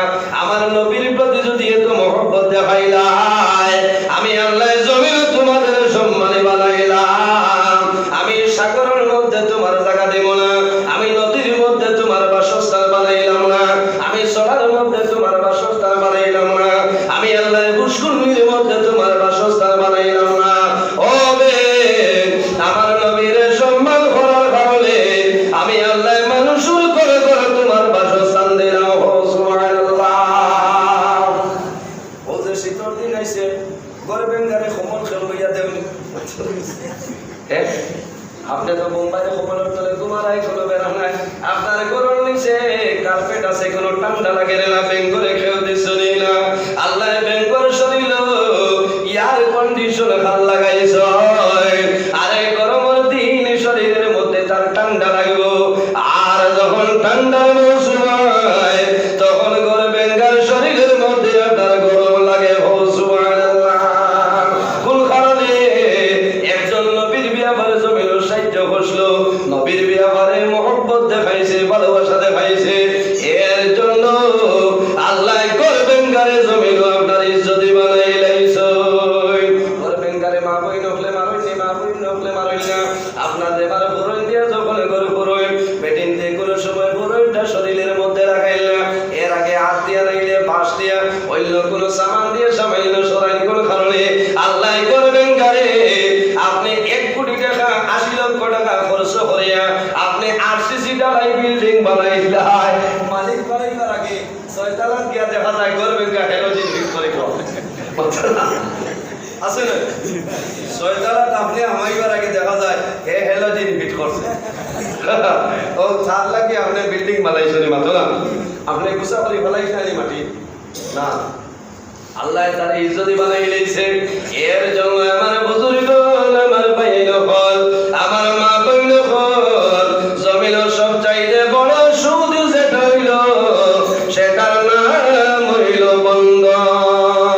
আমার নবীর প্রতি যদি এত মহব্বত দেখাইলাই, আমি আল্লাহ জমিন তোমাদের সম্মানে বানাইলাম। আমি সাগরের মধ্যে তোমার জায়গা দেব না, আমি নদীর মধ্যে তোমার বাসস্থান বানাইলাম না, আমি সরার মধ্যে তোমার বাসস্থান বানাইলাম না, আমি আল্লাহ পুষ্করিণীর মধ্যে তোমার বাসস্থান বানাইলাম না। ও আমার নবীর সম্মান করার কারণে আমি আল্লাহ মানুষের করে করে তোমার বাসস্থান দিলাম। সুবহানাল্লাহ। ও যে শীতল দিন আইছে গড় বেঙ্গারে খমল খেল লইয়া দেউনি। আপনি তো মুম্বাইয়ে খবরের তলে তোমার আই কোনো বেড়া নাই, আপনার গরম নিচে কার্পেট আছে, কোনো ঠান্ডা লাগে না, বেঙ্গলে খেয়েও দিচ্ছ না। আল্লাহ বেঙ্গল শরীর ইয়ার কন্ডিশন খাল লাগাইছ, আরে গরমের দিন শরীরের মধ্যে তার ঠান্ডা লাগবো, আর যখন ঠান্ডার মৌসুম হয় তখন গড় বেঙ্গাল শরীরের মধ্যে আপনার গরম লাগে। কোন কারণে? একজন নবীর বিয়াবারে জমিন সাহায্য করলো, নবীর বিয়াবারে মহব্বত দেখাইছে, ভালোবাসা দেখাইছে, এর জন্য আল্লাহ করবেন গারে জমিন আপনার ইজ্জতি বানাই লাইছ। করবেন গারে মা বই নকলে মারইনি, মা বই নকলে মারই না, আপনাদের মার বরই দিয়া যখন গরু বরই বেটিন দিয়ে কোনো সময় বরইটা শরীরের মধ্যে রাখাইল না, এর আগে হাত দিয়া রাইলে বাঁশ দিয়া অন্য কোনো সামান দিয়ে সামাইল সরাই। কোন কারণে? আল্লাহ করবেন গারে আপনি 1 কোটি টাকা 80 লক্ষ টাকা খরচ করিয়া আপনি আরসিসি ডালাই বিল্ডিং বানাইলাই, মালিক বানাইবার আগে 6 তলা গিয়া দেখা যায় করবেন গা হেলোজিন ফিট করে আছে না? 6 তলা আপনি আমাইবার আগে দেখা যায় হে হেলোজিন ফিট করছে। ও 4 লাখ আপনি বিল্ডিং বানাইছেন মাত্র না, আপনি গুছা করে ফেলাইছেন মাটি না, আল্লাহ তার ইজ্জতি বানাই লইছে। এর জন্য আমার বুজুর্গ, আমার ভাই নকল, আমার মা বই নকল, জমিন সব চাইতে বড় সুদ যেটা হইল সেটার নাম হইল বন্ধন।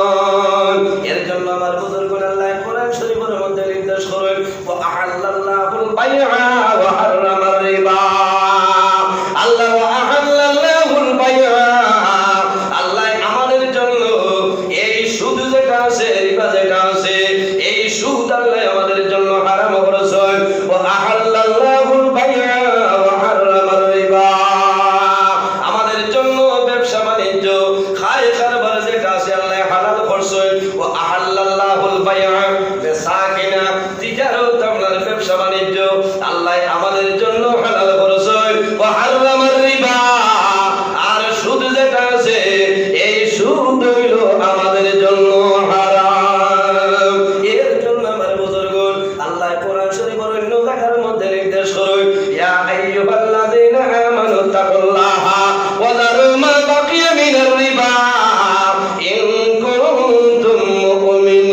এর জন্য আমার বুজুর্গ আল্লাহ কোরআন শরীফের মধ্যে নির্দেশ করেন, ওয়া আহাল্লাল্লাহুল বাইআ ওয়া হারামার রিবা। আল্লাহ ওয়া আহাল্লাল্লাহুল বাইআ, আল্লাহ আমাদের জন্য এই সুদ যেটা আছে, রিবা যেটা আছে, এই সুদ আল্লাহ আমাদের জন্য হারাম করেছেন। ওয়া আহাল্লাল্লাহুল বাইআ ওয়া হারামার রিবা, আমাদের জন্য ব্যবসা বাণিজ্য খায় কারবার যেটা আছে আল্লাহ হালাল করেছেন। ওয়া আহাল্লাল্লাহুল বাইআ, বেচা কিনা তিজারত আপনার ব্যবসা বাণিজ্য আল্লাহ আমাদের জন্য হালাল করেছেন। ওয়া হারামার রিবা, আর সুদ যেটা আছে এই সুদ হইল আমাদের জন্য হারাম। এর জন্য আমার বুজুর্গ আল্লাহ কোরআন শরীফের অন্য জায়গার মধ্যে নির্দেশ করেন, ইয়া আইয়ুহাল্লাযীনা আমানু তাকুল্লাহা ওয়া যারু মা বাকিয়া মিনার রিবা ইন কুনতুম মুমিনিন।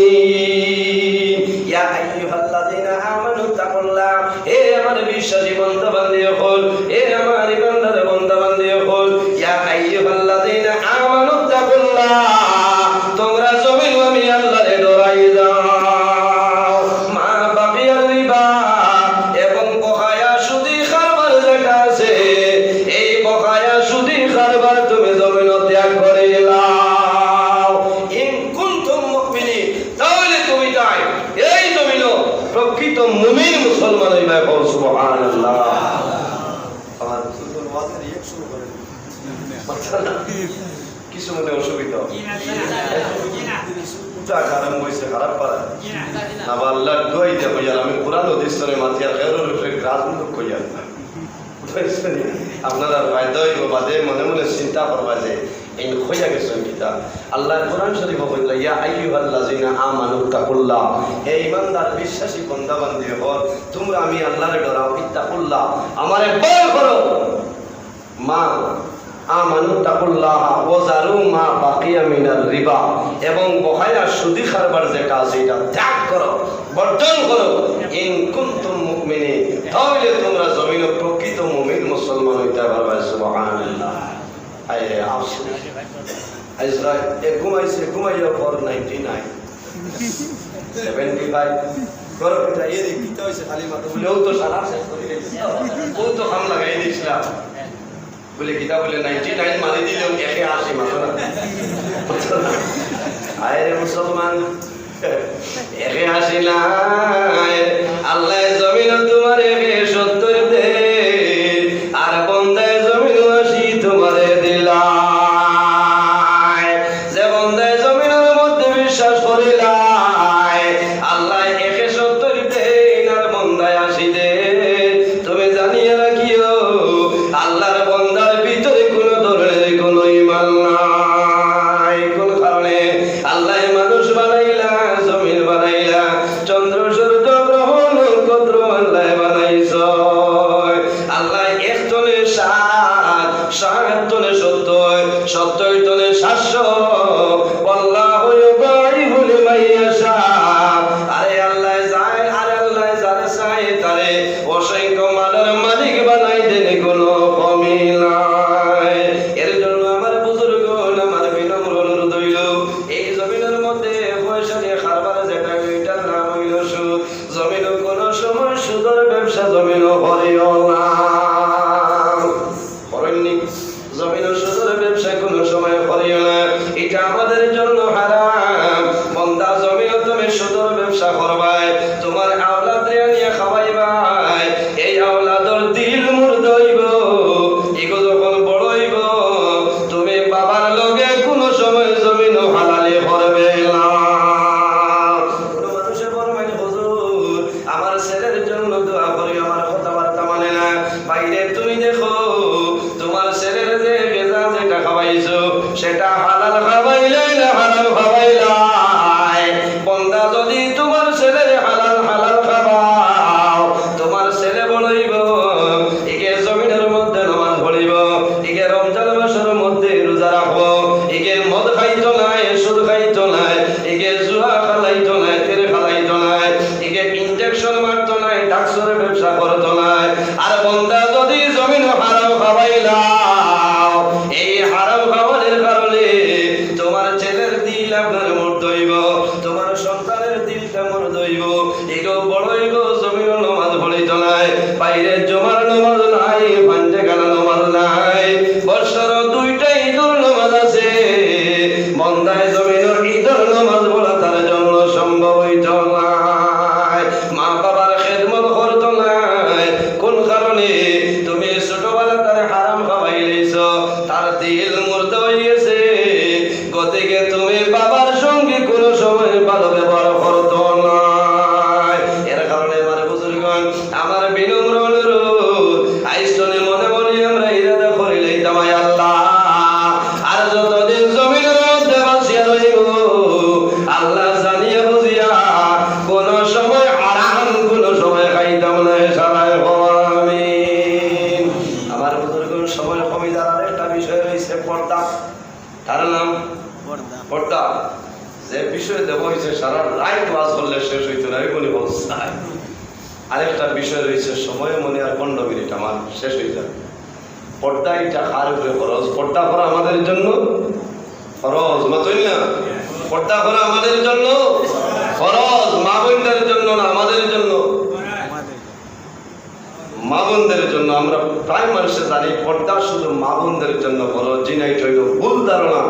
ইয়া আইয়ুহাল্লাযীনা আমানু তাকুল্লাহ, হে আমার বিশ্বাসী বান্দা বান্দী হল, হে আমার ইমানদার বান্দা বান্দী হল, ইয়া আইয়ুহাল্লাযীনা আমানু তাকুল্লাহ, তোমরা জমিন আমি আল্লাহরে ডরাই দাও। মা বাকিয়া রিবা, এবং বকায়া সুদি কারবার যেটা আছে এই বকায়া সুদি কারবার তুমি জমিন ত্যাগ করে দাও। ইন কুনতুম মুমিনিন, তাহলে তুমি তাই এই জমিন প্রকৃত মুমিন মুসলমান হইবা। সুবহানাল্লাহ। আমার সুন্দর ওয়াজের রিঅ্যাকশন করেন কিছু মনে অসুবিধা কারণ হয়েছে খারাপ পারা না, আল্লাহ দোয়াই দেব আমি কোরআন অধিষ্ঠানে মাতিয়ার খেরোর রাজনীতি কইয়ার আপনারা ফায়দা হইব বাদে মনে মনে চিন্তা করবা যে এই খইয়া গেছেন কিতা। আল্লাহ কোরআন শরীফ বলল, ইয়া আইয়ুহাল্লাযীনা আমানু তাকুল্লাহ, হে ঈমানদার বিশ্বাসী বান্দা বান্দী হল, তোমরা আমি আল্লাহরে ডরাও, ইত্তাকুল্লাহ আমারে ভয় করো, মা আমানু তাকুল্লাহ ওয়া যারু মা বাকিয়া মিনার রিবা, এবং বকায়া সুদি কারবার যেটা আছে এটা ত্যাগ করো, বর্জন করো। ইন কুনতুম মুমিনিন, তাহলে তোমরা জমিনে প্রকৃত মুমিন মুসলমান হইতে পারবে। সুবহানাল্লাহ। আরে আফসোস আজরা ঘুমাইছে, ঘুমাইয়া পর 99 75 করো এটা এই কিতা হইছে খালি মাথা বলেও তো সারা শেষ করে দিয়েছি ও তো কাম লাগাই দিছিলাম বলে কিতা বলে 99 মারি দিলেও 180 মাত্র না আরে মুসলমান 180 না আল্লাহ জমিন তোমার 170 দে আর বন্দায় জমিন 80 তোমারে দিলাম যে বন্দায় জমিনের মধ্যে বিশ্বাস করিলাই আল্লাহ 170 দে আর বন্দায় 80 দে তুমি জানিয়ে রাখিও আল্লাহর বন্দার ভিতরে কোনো ধরনের কোনো ঈমান নাই কোন কারণে আল্লাহ মানুষ বানাইলা জমিন বানাইলা চন্দ্র সূর্য গ্রহ নক্ষত্র আল্লাহ বানাইছো আল্লাহ একজনে 60 জনে 70 70 জনে 700 আল্লাহু ইউবাইহু লিমাইয়াশা আরে আল্লাহ যায় আরে আল্লাহ যারে চায় তারে অসংখ্য মালের মালিক বানাই দেন কোনো কমি নাই এর জন্য আমার বুজুর্গ আমার বিনম্র অনুরোধ হইল এই জমিনের মধ্যে পয়সা দিয়ে খাবার যেটা এটার নাম হইল সুদ জমিন কোনো সময় সুদের ব্যবসা জমিন করিও না করণিক জমিন সুদের ব্যবসা কোনো সময় করিও না এটা আমাদের জন্য হারাম বন্দা জমিন তুমি সুদের ব্যবসা করবাই তোমার আওলাদ নিয়ে খাওয়াইবাই এই আওলাদর দিল মুর্দ হইব এগো যখন বড় হইব তুমি বাবার লগে কোনো সময় জমিন হালালি করবে না কোনো মানুষে বড় মানে হুজুর আমার ছেলের জন্য দোয়া করি আমার কথাবার্তা মানে না বাইরে তুমি দেখো তোমার ছেলের যে গেজা যেটা খাওয়াইছো সেটা হালাল খাওয়াইলে না হারাম খাওয়াইলাই বন্দা যদি তোমার ছেলের হালাল হালাল খাওয়াও তোমার ছেলে বলইব একে জমিনের মধ্যে নামাজ পড়িব একে রমজান মাসের মধ্যে রোজা রাখবো একে মদ খাইতো নাই সুদ খাইতো নাই একে জুয়া খালাইতো নাই তেল খালাইতো নাই একে ইনজেকশন মারতো নাই ডাক্তারের ব্যবসা করতো নাই আর বন্দা যদি জমিন হারাম খাওয়াইলাও এই হারাম খাওয়ানোর কারণে তোমার ছেলের দিল আপনার মর্দ হইব তোমার সন্তানের দিলটা মর্দ হইব এগো বড় হইব জমিন নামাজ পড়িতো নাই বাইরে জমার নামাজ নাই পাঞ্জে গালা নামাজ নাই বছর 2টা ঈদের নামাজ আছে বন্দায় জমিনের ঈদের নামাজ পড়া তার জন্য সম্ভব হইত নাই মা বাবার খেদমত করতো নাই কোন কারণে তুমি ছোটবেলা তার হারাম খাওয়াইলেছ তার দিল মুর্দা হয়ে গেছে গতিকে তুমি বাবার সঙ্গে কোনো সময় ভালো ব্যবহার করতো নাই এর কারণে আমার বুজুর্গণ আমার বিনম্র অনুরোধ আইস্তনে মনে মনে আমরা ইরাদা করে লইতাম আল্লাহ আর যতদিন জমিনের মধ্যে বাঁচিয়া রইব আল্লাহ জানিয়া বুঝিয়া কোন সময় আরাম কোন সময় খাইতাম না সারায় আমিন আমার বুজুর্গণ সময় কমি যাওয়ার একটা বিষয় রয়েছে পর্দা তার নাম পর্দা যে বিষয় দেব হয়েছে সারা রাত ওয়াজ করলে শেষ হইতো না এগুলি বলছে আরেকটা বিষয় রয়েছে সময় মনে আর 15 মিনিট আমার শেষ হয়ে যাবে পর্দা এটা কার উপরে ফরজ পর্দা করা আমাদের জন্য ফরজ মতই না পর্দা করা আমাদের জন্য ফরজ মা বোনদের জন্য না আমাদের জন্য মা বোনদের জন্য আমরা প্রায় মানুষে জানি পর্দা শুধু মা বোনদের জন্য ফরজ জিনাই হইল ভুল ধারণা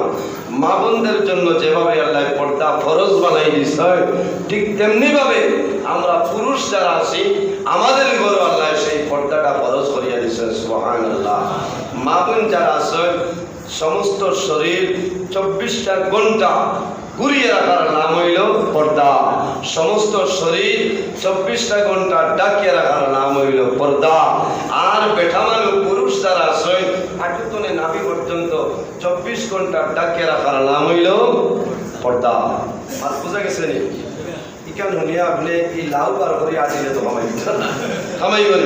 মা বোনদের জন্য যেভাবে আল্লাহ পর্দা ফরজ বানাই দিছে ঠিক তেমনি ভাবে আমরা পুরুষ যারা আছি আমাদের ঘরে আল্লাহ সেই পর্দাটা ফরজ করিয়া দিয়েছেন সুবহানাল্লাহ মা বোন যারা আছে সমস্ত শরীর 24টা ঘন্টা ঘুরিয়ে রাখার নাম হইল পর্দা সমস্ত শরীর 24টা ঘন্টা ডাকিয়ে রাখার নাম হইল পর্দা আর বেঠামানো পুরুষ যারা আছে হাঁটুতনে নাভি পর্যন্ত 24 ঘন্টা ডাকিয়ে রাখার নাম হইল পর্দা আর বুঝা গেছে নি ইকান শুনিয়া আপনি এই লাউ পার করে আসিলে তো খামাইবেন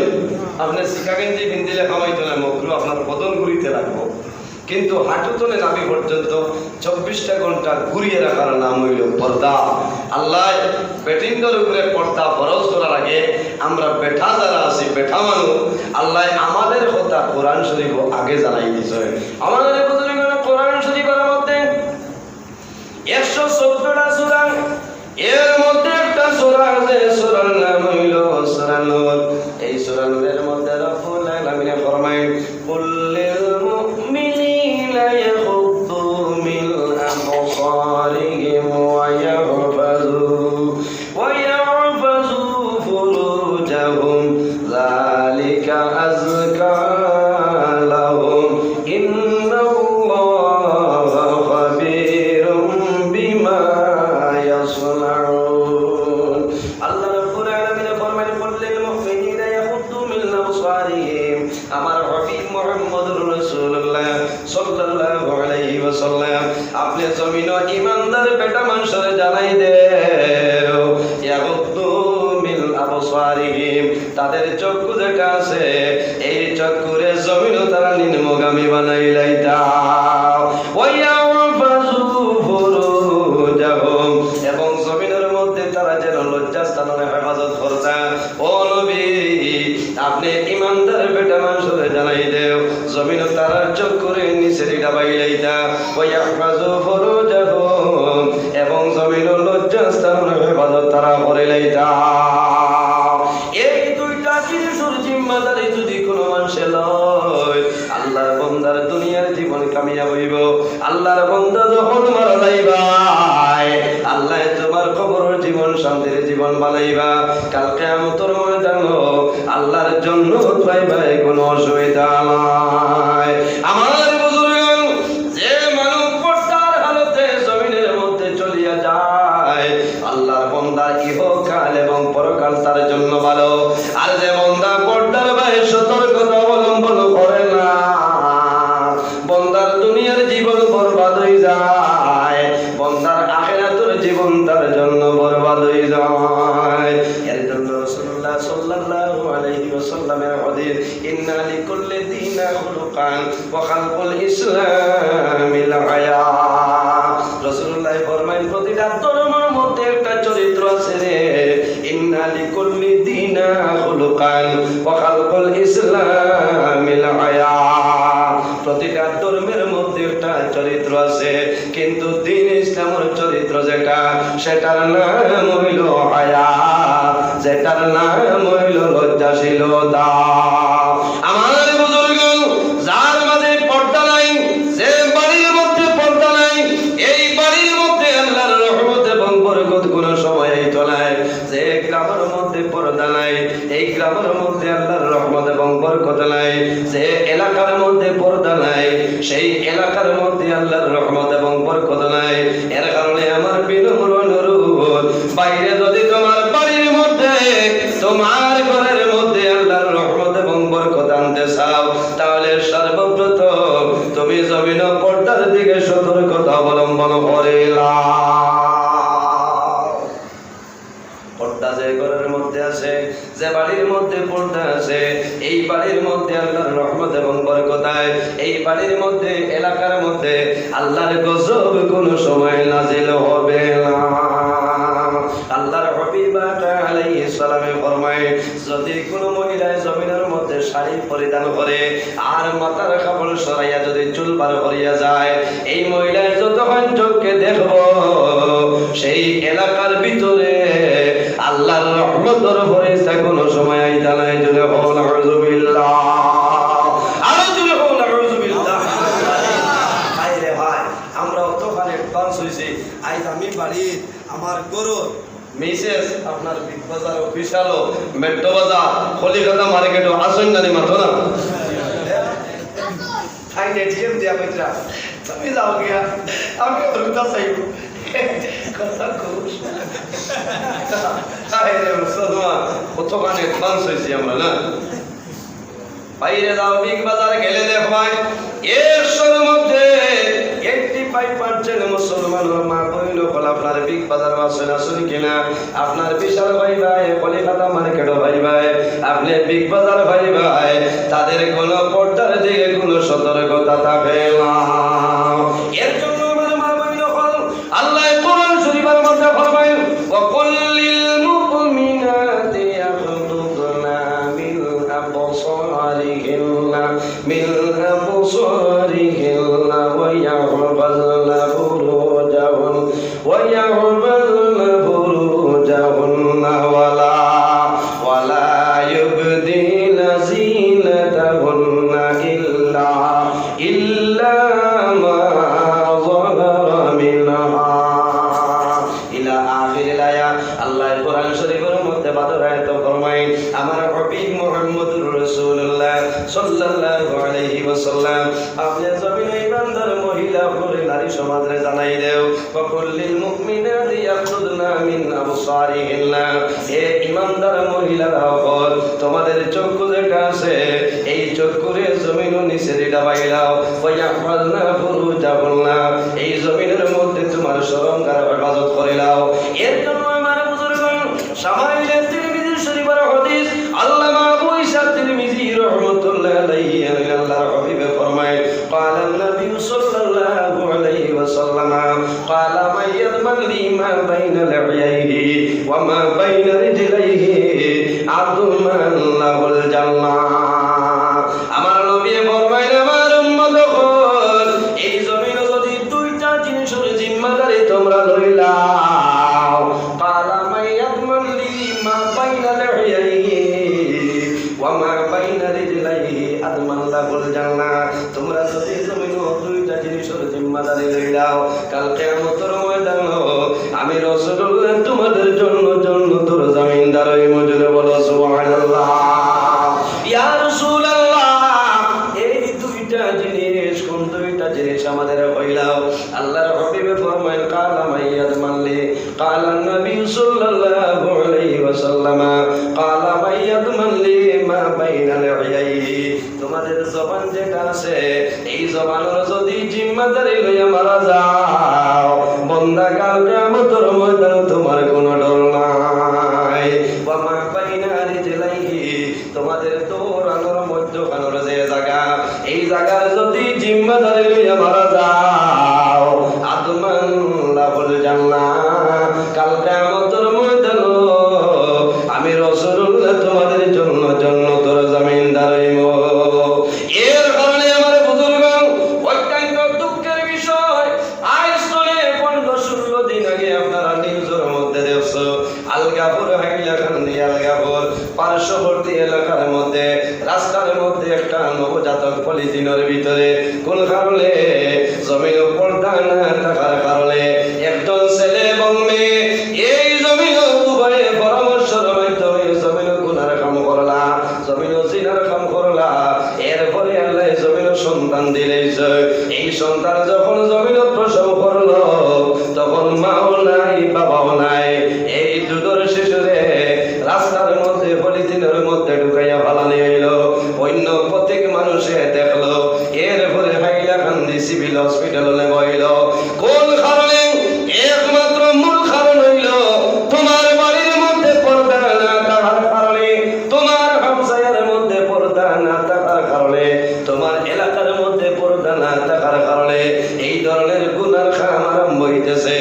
আপনি শিখা গেঞ্জি পিন্ধিলে খামাইতো না মকরু আপনার বদন ঘুরিতে রাখবো কিন্তু হাঁটুতনে নাভি পর্যন্ত 24টা ঘন্টা ঘুরিয়ে রাখার নাম হইল পর্দা আল্লাহ বেটিনদের উপরে পর্দা ফরজ করার আগে আমরা বেঠা যারা আছি বেঠা মানুষ আল্লাহ আমাদের কথা কোরআন শরীফ আগে জানাই দিছে আমাদের কোরআন শরীফের মধ্যে 114টা সূরা এর মধ্যে একটা সূরা আছে, সূরার নাম হইল সূরা নূর। এই সূরা নূরের মধ্যে রব্বুল আলামিন ফরমায়, কুল্লিল মুমিনিনা ইয়াগুদ্দু মিন আবসারিহিম ওয়া ইয়াহফাযু ফুরুজাহুম যালিকা আযকা লাহুম ইন্নাল্লাহা খাবীরুম বিমা ইয়াসনাউন। আল্লাহ রাব্বুল আলামিন ফরমান, কুল্লিল মুমিনিনা ইয়াগুদ্দু মিন আবসারিহিম। আমার হাবিব মুহাম্মদুর রাসূলুল্লাহ সাল্লাল্লাহু আলাইহি ওয়াসাল্লাম আপনি জমিন ও ঈমানদার বেটা মানুষের জানাই দেও, ইয়াগুদ্দু মিন আবসারিহিম, তাদের চক্ষু যেটা আছে এই চক্ষুরে জমিন তারা নিম্নগামী বানাইলাই দাও। ওয়া ইয়াহফাযু ফুরুজাহুম, এবং জমিনের মধ্যে তারা যেন লজ্জাস্থানের হেফাজত করতা। ও নবী আপনি ঈমানদার বেটা মানুষের জানাই দেও, জমিন তারা চক্ষুরে নিচের ডাবাইলাইতা। ওয়া ইয়াহফাযু ফুরুজাহুম, এবং জমিন লজ্জাস্থানের হেফাজত তারা করিলাইতা। এই দুইটা জিনিসের জিম্মাদারি যদি কোনো মানুষে লয়, আল্লাহর বান্দার দুনিয়ার জীবন কামিয়াব হইব। আল্লাহর বান্দা যখন মারা যাইবাই, আল্লাহ তোমার কবরের জীবন শান্তির জীবন বানাইবা। কাল কিয়ামতের ময়দানে আল্লাহর জন্য পাইবাই, কোনো অসুবিধা নাই। আমার বুজুর্গ, যে মানুষ পর্দার হালতে জমিনের মধ্যে চলিয়া যায়, আল্লাহর বান্দা ইহকাল এবং পরকাল তার জন্য ভালো। আর যে বান্দা পর্দার বাইরে সতর্কতা অবলম্বন করে না, বান্দার দুনিয়ার জীবন বরবাদ হয়ে যায়, বান্দার আখিরাতের জীবন তার জন্য বরবাদ হয়ে যায়। এর জন্য রাসূলুল্লাহ সাল্লাল্লাহু আলাইহি ওয়াসাল্লামের হাদিস, ইন্না লিকুল্লি দীনিন খুলুকান ওয়া খালকুল ইসলামিল হায়া। রাসূলুল্লাহ ফরমায়, প্রতিটা ধর্মের মধ্যে একটা চরিত্র আছে রে। ইন্না লিকুল্লি দীনিন খুলুকান ওয়া খালকুল ইসলামিল হায়া। প্রতিটা ধর্মের মধ্যে একটা চরিত্র আছে, কিন্তু দ্বীন ইসলামের চরিত্র যেটা, সেটার নাম হইল হায়া, যেটার নাম হইল লজ্জাশীলতা। আমার বুজুর্গ, যার মাঝে পর্দা নাই, যে বাড়ির মধ্যে পর্দা নাই, এই বাড়ির মধ্যে আল্লাহর রহমত এবং বরকত কোনো সময় নাই। যে গ্রামের মধ্যে পর্দা নাই, এই গ্রামের মধ্যে আল্লাহর রহমত এবং বরকত নাই। যে এলাকার মধ্যে পর্দা নাই, সেই এলাকার মধ্যে আল্লাহর রহমত এবং বরকত নাই। এর কারণে আমার বিনম্র অনুরোধ, বাইরে যদি তোমার বাড়ির মধ্যে, তোমার ঘরের মধ্যে আল্লাহর রহমত এবং বরকত আনতে চাও, তাহলে সর্বপ্রথম তুমি জমিন পর্দার দিকে সতর্কতা অবলম্বন করিলা। পর্দা যে ঘরের মধ্যে আছে, যে বাড়ির মধ্যে পর্দা আছে, এই বাড়ির মধ্যে আল্লাহর রহমত এবং বরকত, এই বাড়ির মধ্যে এলাকার মধ্যে আল্লাহর গজব কোনো সময় নাজিল হবে না। আল্লাহর হাবিব আলাইহিস সালামে ফরমায়, যদি কোনো মহিলা জমিনের মধ্যে শাড়ি পরিধান করে আর মাথার কাপড় সরাইয়া যদি চুল বার করিয়া যায়, এই মহিলা যতক্ষণ চোখকে দেখব, সেই এলাকার ভিতরে আল্লাহর রহমতের ফেরেশতা কোনো সময় আইতা নাই। জোরে বল আউযুবিল্লাহ, আরো জোরে বল আউযুবিল্লাহ। ভাইরে ভাই, আমরা অতখানি অ্যাডভান্স হইছি। আজ আমি বাড়ির আমার গরু মিসেস আপনার বিগ বাজার বিশাল মেট্রো বাজার কলিকাতা মার্কেটও আসেন জানি মাত্র না আই নেটিএম দিয়া মিত্রা তুমি যাও গিয়া, আমি ওরটা চাইব কথা কইস আরে মুসলমান কতখানি অ্যাডভান্স হইছি আমরা না। বাইরে যাও, বিগ বাজার গেলে দেখবাই এর মধ্যে 85% মুসলমানের মা বইল হল আপনার বিগ বাজার আসেন আসুন কিনা, আপনার বিশাল ভাই ভাই কলিকাতা মার্কেটও ভাই ভাই, আপনি বিগ বাজার ভাই ভাই, তাদের কোনো পর্দার দিকে কোনো সতর্কতা থাকে না। এর জন্য আমার মা বইল হল আল্লাহ কোরআন শরীফের মধ্যে ফরমায়, ওয়াকুল্লিল মুমিনাতি ইয়াগহুদনা মিন আবসারিহিন্না ويحفظن فروجهن কোরআন শরীফের মধ্যে বাদরায়ত ফরমাইন আমার হাবিব মুহাম্মদুর রাসূলুল্লাহ সাল্লাল্লাহু আলাইহি ওয়াসাল্লাম আপনি জমিনে ইমানদার মহিলা পুরুষ নারী সমাজে জানাই দেও ফাকুল্লিল মুমিনাতি ইয়াকুদনা মিন আবসারিহিন্না হে ইমানদার মহিলারা বল তোমাদের চক্ষু যেটা আছে এই চক্ষুরে জমিনের নিচে ডাবাইলাও ওয়ায়াহফাজনা ফুরুজাহুন্না এই জমিনের মধ্যে তোমার শরমগার হেফাজত করিলাও এর জন্য আমার বুজুর্গগণ সামাইলে তিরমিজি শরীফের হাদিস আল্লামা আবু ঈসা তিরমিজি রাহমাতুল্লাহ আলাইহি আল্লাহর হাবিব ফরমায় قال النبي صلى الله عليه وسلم قال من يضمن لي ما بين لحييه وما بين رجليه أضمن له الجنة আমার নবী ফরমায় আমার উম্মতগণ এই জমিনে যদি দুইটা জিনিসের জিম্মাদারি তোমরা লইলাও قال من يضمن لي ما بين لحييه وما بين رجليه أضمن له الجنة তোমরা যদি জমিনে দুইটা জিনিসের জিম্মাদারি লইলাও কাল কিয়ামতের ময়দানে আমি রাসূলুল্লাহ তোমাদের জন্য জান্নাতের জামিনদার হই মজুরে বলো সুবহানাল্লাহ ইয়া রাসূলুল্লাহ এই দুইটা জিনিস কোন দুইটা জিনিস আমাদের হইলাও আল্লাহর হাবিব ফরমায় কালা মাইয়াদ মানলি কালা নবী সাল্লাল্লাহু আলাইহি ওয়াসাল্লাম কালা মাইয়াদ মানলি মা বাইনা লিয়াইহি তোমাদের জবান যেটা আছে এই জবানের যদি জিম্মাদারি লইয়া মারা যাও বান্দা কাল কিয়ামতের ময়দানে তোমার কোনো ডর নাই ওয়া মা বাইনা রিজলাইহি তোমাদের দৌড়ানোর মধ্যখানের যে জায়গা এই জায়গার যদি জিম্মাদারি লইয়া মারা যাও আদমান লাহুল জান্নাহ কাল কিয়ামতের ময়দানে আমি রাসূলুল্লাহ তোমাদের জন্য জান্নাতের জামিনদার হইব এর কারণে আমার বুজুর্গগণ অত্যন্ত দুঃখের বিষয় আজ থেকে 15-16 দিন আগে আপনারা নিউজের মধ্যে দেখছো আলগাপুর হাইলাকান্দি আলগাপুর পার্শ্ববর্তী এলাকার মধ্যে রাস্তার মধ্যে একটা নবজাতক পলিথিনের ভিতরে কোন কারণে জমির পর্দা না থাকার কারণে একজন ছেলে এবং মেয়ে এই জমিন উভয়ে পরামর্শের মাধ্যমে জমিন গুনার কাম করলা জমিন জিনার কাম করলা এরপরে আল্লাহ জমিন সন্তান দিলেছে এই সন্তান যখন জমিন প্রসব করলো তখন মাও নাই বাবাও নাই এই দুধের শিশুরে রাস্তার মধ্যে পলিথিনের মধ্যে ঢুকাইয়া ফালানি হইল অন্য প্রত্যেক মানুষে দেখলো এরপরে হাইলাকান্দি সিভিল হসপিটালে বইল কোন কারণে একমাত্র মূল কারণ হইল তোমার বাড়ির মধ্যে পর্দা না থাকার কারণে তোমার হামসায়ার মধ্যে পর্দা না থাকার কারণে তোমার এলাকার মধ্যে পর্দা না থাকার কারণে এই ধরনের গুনার কাম আরম্ভ হইতেছে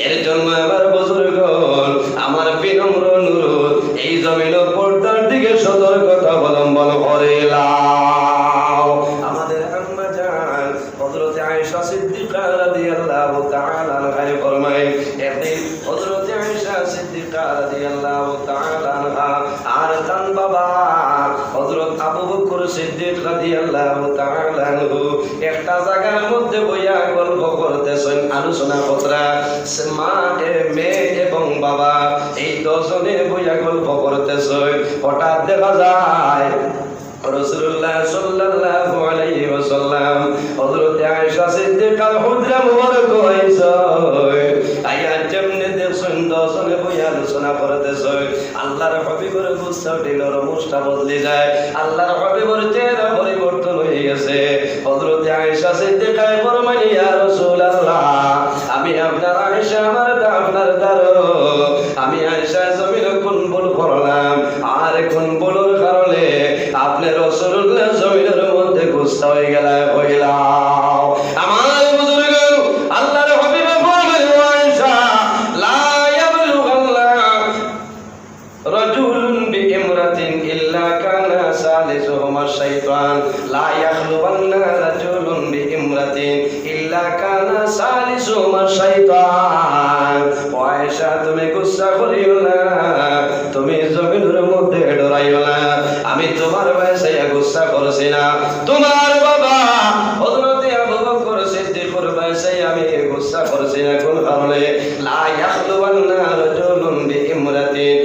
এর জন্য আমার বুজুর্গগণ আমার বিনম্র অনুরোধ এই জমিনের পর্দার দিকে সতর্কতা অবলম্বন করিলাম আমাদের আম্মা জান হযরত আয়েশা সিদ্দিকা রাদিয়াল্লাহু তাআলা আনহা ফরমায় একদিন হযরত আয়েশা সিদ্দিকা রাদিয়াল্লাহু তাআলা আনহা আর তান বাবা হযরত আবু বকর সিদ্দিক রাদিয়াল্লাহু তাআলা আনহু একটা জায়গার মধ্যে বইয়া গল্প করতেছেন আলোচনা কথা মা মেয়ে এবং বাবা এই দুজনে বইয়া গল্প করতেছে হঠাৎ দেখা যায় রাসূলুল্লাহ সাল্লাল্লাহু আলাইহি ওয়াসাল্লাম হযরত আয়েশা সিদ্দিকার হুজরা মুবারক হইছে আয়া যেমনে দেখছেন দুজনে বইয়া আলোচনা করতেছে আল্লাহর হাবিবের গুসা দিলর মুস্তা বদলে যায় আল্লাহর হাবিবের চেহারা পরিবর্তন হয়ে গেছে হযরত আয়েশা সিদ্দিকা ফরমায় ইয়া রাসূলুল্লাহ আমি আপনার আয়েশা আমার আপনার দারো আমি আয়েশা জমিনে কোন ভুল করলাম আর কোন ভুলের কারণে আপনি রাসূলুল্লাহ জমিনের মধ্যে গুসা হয়ে গেল কইলাও আমার বুজুর্গগণ আল্লাহর হাবিব ফরমায় আয়েশা লা ইয়াবলুগাল্লাহ রাজুলুন বিইমরাতিন ইল্লা কানা সালিসুহুমা শাইতান লা ইয়াখলুবান্না রাজুলুন বিইমরাতিন ইল্লা কানা সালিসুহুমা শাইতান আয়েশা তুমি গুসা করিও না তুমি জমিনের মধ্যে ডরাইও না আমি তোমার বয়সে গুসা করছি না তোমার বাবা হযরত আবু বকর সিদ্দিকের বয়সে আমি গুসা করছি না কোন কারণে লা ইয়াখলুবান্না রাজুলুন বিইমরাতিন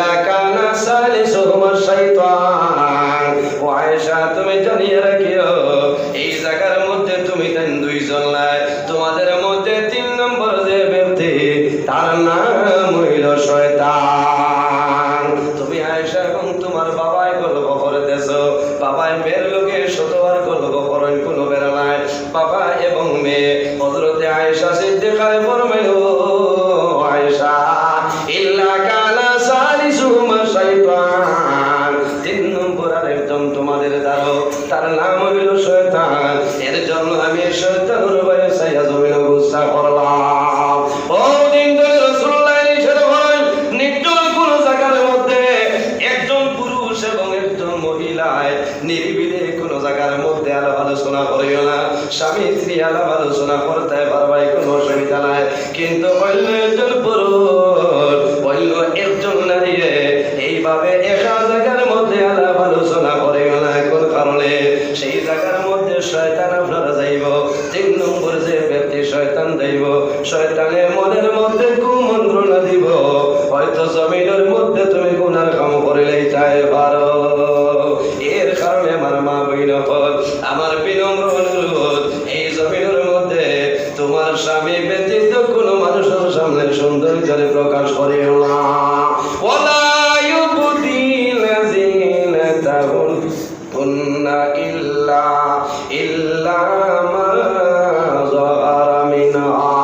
ইল্লা কানা সালিসুহুমা শাইতান। ও আয়েশা, তুমি জানিয়ে রাখিও এই জায়গার মধ্যে তুমি দুইজন নাই, তোমাদের মধ্যে 3 নম্বর যে ব্যক্তি তার নাম হইল শয়তান। তুমি আয়েশা এবং তোমার বাবাই গল্প করতেছো, বাবাই মেয়ের লোকে শতবার গল্প করেন, কোনো বেড়া নাই। বাবা এবং মেয়ে হযরতে আয়েশা সিদ্দিকায় ফরমাইল, আয়েশা ইল্লা কানা সালিসুহুমা শাইতান, 3 নম্বর আরেকজন তোমাদের দ্বারা, তার নাম হইল শয়তান। এর জন্য আমি শয়তানের ভয়ে সাইয়া জমিনে গুসা করলাম। ও দিন ধরে রাসূলুল্লাহ নিষেধ করেন, নির্জন কোন জায়গার মধ্যে একজন পুরুষ এবং একজন মহিলায় নিরিবিলি কোন জায়গার মধ্যে আলাপ আলোচনা করিও না। স্বামী স্ত্রী আলাপ আলোচনা করতে পারবাই, কোনো অসুবিধা নাই, কিন্তু অন্য একজন পুরুষ অন্য একজন নারী এইভাবে একা জায়গার মধ্যে আলাপ আলোচনা করিও না। কোন কারণে? সেই জায়গার মধ্যে শয়তান আপনারা যাইব। 3 নম্বর যে ব্যক্তি শয়তান যাইব, শয়তানের মনের মধ্যে কুমন্ত্রণা দিব, হয়তো জমিনের মধ্যে তুমি গুনার কাম করিলেই চাই পারো। এর কারণে আমার মা বইন হল, আমার বিনম্র অনুরোধ, এই জমিনের মধ্যে তোমার স্বামী ব্যতীত কোন মানুষের সামনে সুন্দর করে প্রকাশ করিও না। ওয়ালা ইউবদিনা জিনাতাহুন্না ইল্লা মা যাহারা মিনহা।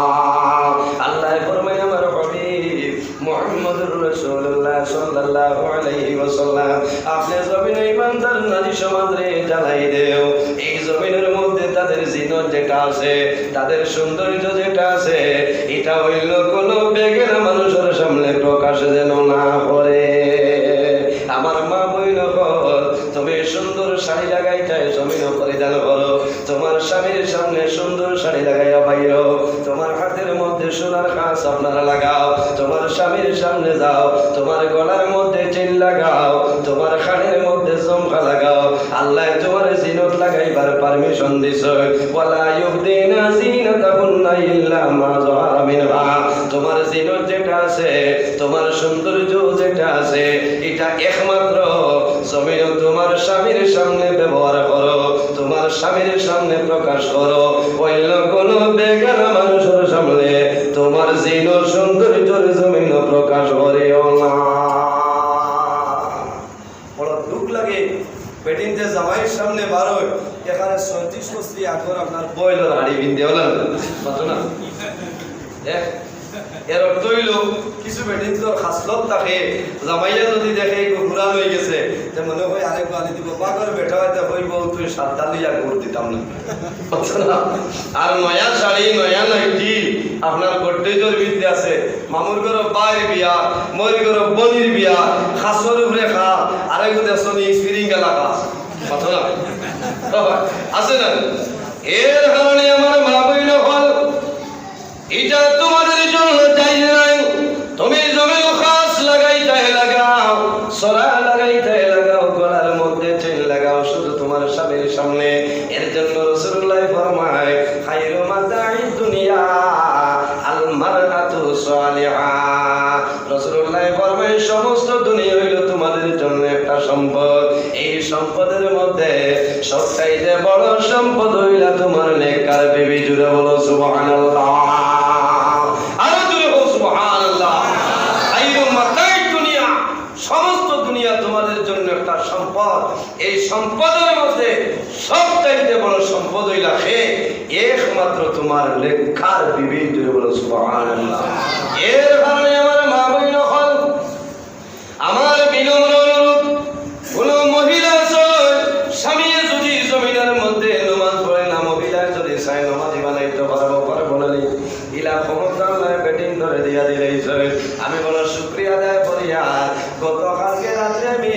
আল্লাহ ফরমায়, আমার হাবিব মুহাম্মদুর রাসূলুল্লাহ সাল্লাল্লাহু আলাইহি ওয়াসাল্লাম, আপনি জমিনে ইমানদার নারী সমাজে জ্বালাই দেও, এই জমিনের মধ্যে তাদের জিনত যেটা আছে, তাদের সৌন্দর্য যেটা আছে, এটা হইল কোনো বেগের মানুষের সামনে প্রকাশ যেন না করে। আমার মা বইল, তুমি সুন্দর শাড়ি লাগাইতে জমিন পরিধান করো, তোমার স্বামীর সামনে সুন্দর শাড়ি লাগাইয়া বাইরো, তোমার হাতের মধ্যে সোনার কাঁচ আপনারা লাগাও, তোমার স্বামীর সামনে যাও, তোমার গলার মধ্যে চেইন লাগাও, তোমার কানের মধ্যে ঝুমকা লাগাও। আল্লাহ তোমার জিনত লাগাইবার পারমিশন দিছে। ওয়ালা ইউবদিনা জিনাতাহুন্না ইল্লা মা যাহারা মিনহা, তোমার জিনত যেটা আছে, তোমার সৌন্দর্য যেটা আছে, এটা একমাত্র জমিন তোমার স্বামীর সামনে ব্যবহার করো, তোমার স্বামীর সামনে প্রকাশ করো, অন্য কোনো বেগানা মানুষের সামনে তোমার জিনত সৌন্দর্যের জমিন প্রকাশ করিও না। বড় দুঃখ লাগে, বেটিনতে জামাইয়ের সামনে বারোয় এখানে 36 বছর আগর আপনার বয়লার হাড়ি বিন্দে হল না। এর অর্থ হইল কিছু বেটিন তো খাসলত থাকে, জামাইয়া যদি দেখে ঘুরান হয়ে গেছে, মনে হয় আরেক গালি দিব, বাগর বেটা হইতে হইব তুই সাবধান লিয়া ঘুর দিতাম না। আর নয়া শাড়ি নয়া নাইটি আপনার গড্ডেজর বিদ্যে আছে, মামুর ঘর বাইর বিয়া, ময়ূর ঘর বনির বিয়া, খাসর উপরে খা, আরেক দেশনি স্পিরিং গেলা খা, কথা না আছে না। এর কারণে আমার মা বইল হল, এটা তোমাদের জন্য জায়েজ নাই। তুমি জমিন খাস লাগাইতে লাগাও, সরা লাগাইতে লাগাও, গলার মধ্যে চেইন লাগাও, শুধু তোমার স্বামীর সামনে। এর জন্য রাসূলুল্লাহ ফরমায়, খায়রু মাতাই দুনিয়া আল মারআতু সালিহা। রাসূলুল্লাহ ফরমায়, সমস্ত দুনিয়া হইল তোমাদের জন্য একটা সম্পদ। এই সম্পদের মধ্যে সবচাইতে বড় সম্পদ হইল তোমার নেককার বিবি। জুড়ে বলো সুবহানাল্লাহ। সমস্ত দুনিয়া তোমাদের জন্য একটা সম্পদ। এই সম্পদের মধ্যে সবচাইতে বড় সম্পদ হইলা একমাত্র তোমার লেখার বিবি। জুড়ে বলো সুবহানাল্লাহ। এর কারণে আমার মা বইল হল, আমার বিনম্র অনুরোধ, কোন মহিলা স্বামী যদি জমিনের মধ্যে নামাজ পড়ে না, মহিলা যদি চাই নামাজি বানাইতে পারবো না, ইলা ক্ষমতা বেটিং ধরে দিয়া দিলেই চলে। আমি বলো শুকরিয়া আদায় করিয়া গতকালকে রাত্রে আমি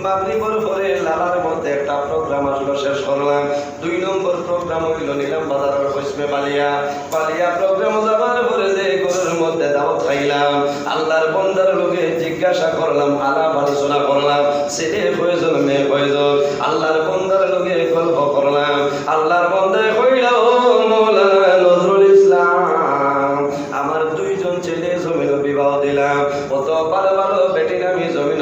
মাগরিবের পরে লালার মধ্যে একটা প্রোগ্রাম আসলো, শেষ করলাম। 2 নম্বর প্রোগ্রাম হইল নিলাম বাজারের পশ্চিমে পালিয়া প্রোগ্রাম যাবার পরে যে ঘরের মধ্যে দাওয়াত খাইলাম, আল্লাহর বন্দার লোকে জিজ্ঞাসা করলাম, আলাপ আলোচনা করলাম, ছেলে প্রয়োজন মেয়ে প্রয়োজন, আল্লাহর বন্দার লোকে গল্প করলাম। আল্লাহর বন্দায় কইল, ও মৌলানা নজরুল ইসলাম, আমার 2 জন ছেলে জমিন বিবাহ দিলাম, কত ভালো ভালো বেটিন আমি জমিন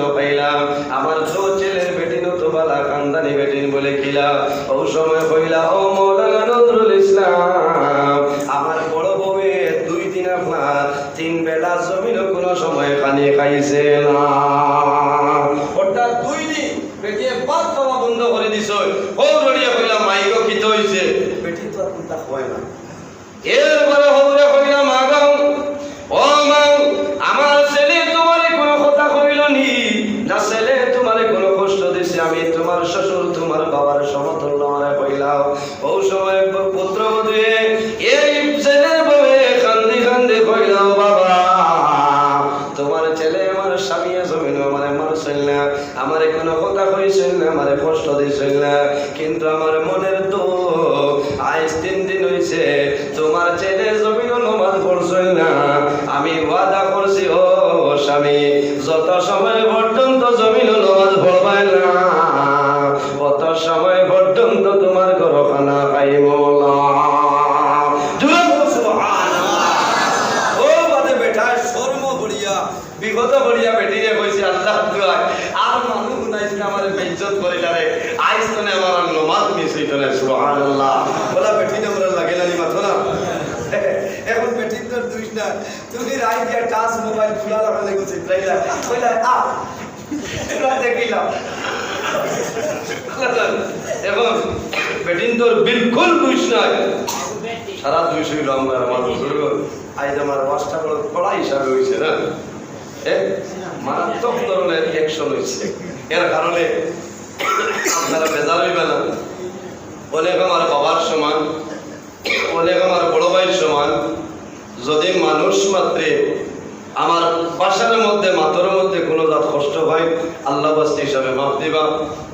আসিয়া জমিন আমারে মারছেন না, আমারে কোনো কথা কইছেন না, আমারে কষ্ট দিছেন না, কিন্তু আমার মনের তো আজ 3 দিন হইছে তোমার ছেলে জমিন নামাজ পড়ছেন না। আমি ওয়াদা করছি ও স্বামী, যত সময় পর্যন্ত জমিন নামাজ পড়বাই না কত সময় পর্যন্ত তোমার ঘর খানা খাইব না। বিগত করিয়া বেটিরে কইছি আল্লাহ দুআ আর মানুষ গুনাইছে আমারে বেইজ্জত করিলা রে, আইজ তনে আমার নমাজ মিস হইতো না। সুবহানাল্লাহ। বলা বেটি আমরা লাগে না নি মাথা না। এখন বেটি তোর দুইশ না, তুমি রাই দিয়া টাচ মোবাইল খোলা রাখা লাগছে তাইলা কইলা আ এরা দেখিলা এখন বেটিন তোর বিলকুল দুইশ নাই, সারা 200 হইল আমার বুজুর্গ। আইজ আমার ওয়াজটা বড় কড়া হিসাবে হইছে না, মারাত্মক ধরনের অ্যাকশন হয়েছে। এর কারণে আপনারা বেজার হইবেন না। অনেক আমার বাবার সমান, অনেক আমার বড় ভাইয়ের সমান। যদি মানুষ মাত্রে আমার বাসার মধ্যে মাতর মধ্যে কোনো জাত কষ্ট হয় আল্লাহ বাস্তি হিসাবে মাফ দিবা,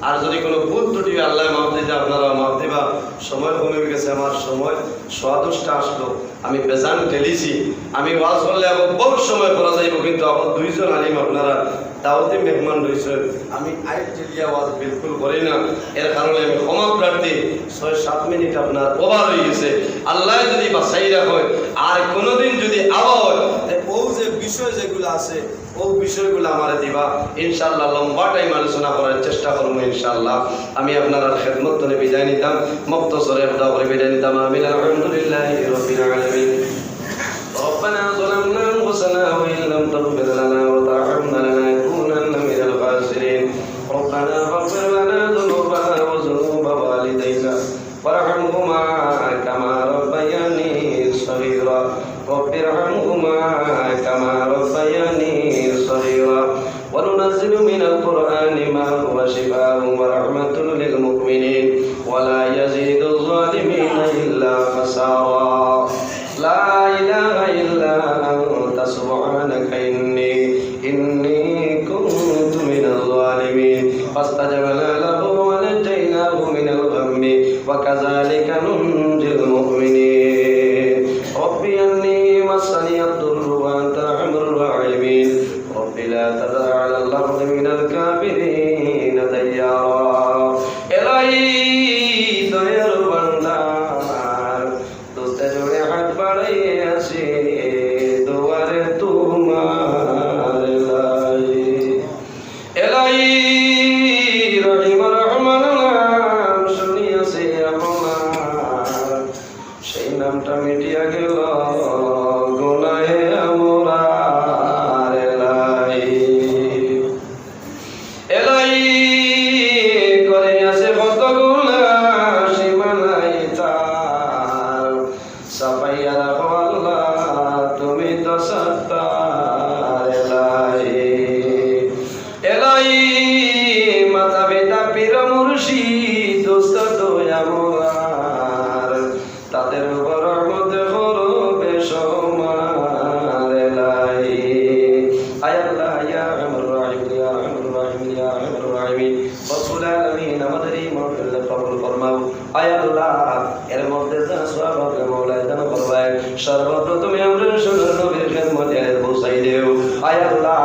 আর যদি কোনো ভুল ত্রুটি আল্লাহ মাফ দিতে আপনারা মাফ দিবা। সময় কমে গেছে, আমার সময় 10:30টা আসলো, আমি বেজান ঠেলিছি। আমি ওয়াজ করলে আবার বহু সময় করা যাইব, কিন্তু আবার 2 জন আলিম আপনারা দাওয়াতি মেহমান রয়েছে, আমি আইট ঠেলিয়া ওয়াজ বিলকুল করি না। এর কারণে আমি ক্ষমা প্রার্থী। 6-7 মিনিট আপনার ওভার হয়ে গেছে। আল্লাহ যদি বাঁচাই রাখে আর কোনোদিন যদি আবার ও যে বিষয় যেগুলো আছে ও বিষয়গুলো আমারে দিবা, ইনশাআল্লাহ লম্বা টাইম আলোচনা করার চেষ্টা করবো ইনশাআল্লাহ। আমি আপনার খেদমত করে বিদায় নিতাম, মুক্তসরে দোয়া করে বিদায় নিতাম। আমিন। আলহামদুলিল্লাহি রাব্বিল আলামিন। ربنا ظلمنا أنفسنا وإن لم تغفر لنا وترحمنا لنكونن من الخاسرين. ربنا اغفر لنا ذنوبنا وذنوب والدينا وارحمهما كما ربياني صغيرا. رب ارحمهما كما ربياني صغيرا. وننزل من القرآن ما هو شفاء ورحمة للمؤمنين ولا يزيد الظالمين إلا خسارا. لا إله إلا أنت سبحانك إني كنت من الظالمين. فاستجبنا له ونجيناه من الغم وكذلك ننجي المؤمنين. ربي أني مسني الضر وأنت أرحم الراحمين. رب لا تذر على الأرض من الكافرين ديارا. إلهي দয়ার ভান্ডার দোস্তে জোড়ে হাত বাড়াইয়াছি দুয়ারে তোমার এলাহি রহিম রহমান নাম শুনিয়াছি আপনার, সেই নামটা মিটিয়া গেল গুনাহে আমার এলাহি। এলাহি করে আছে কত গুনাহ সীমানাই তার, সাফাইয়া রাখো আল্লাহ তুমি তো সত্তার এলাহি। এলাহি মাতা পিতা পীর মুর্শিদ দোস্ত দয়া মোর, তাদের উপর রহমত করো বেশমার এলাহি। আয় আল্লাহ ইয়া আরহামুর রাহিমিন ইয়া আরহামুর রাহিমিন ইয়া আরহামুর রাহিমিন রব্বুল আলামিন আমাদের এই মাহফিল কবুল ফরমাও। আয় আল্লাহ এর মধ্যে যা সওয়াব হবে মওলা দান করবাই। সর্বপ্রথমে আমরা সোনার নবীর খিদমতে পৌঁছাই দেও। আয় আল্লাহ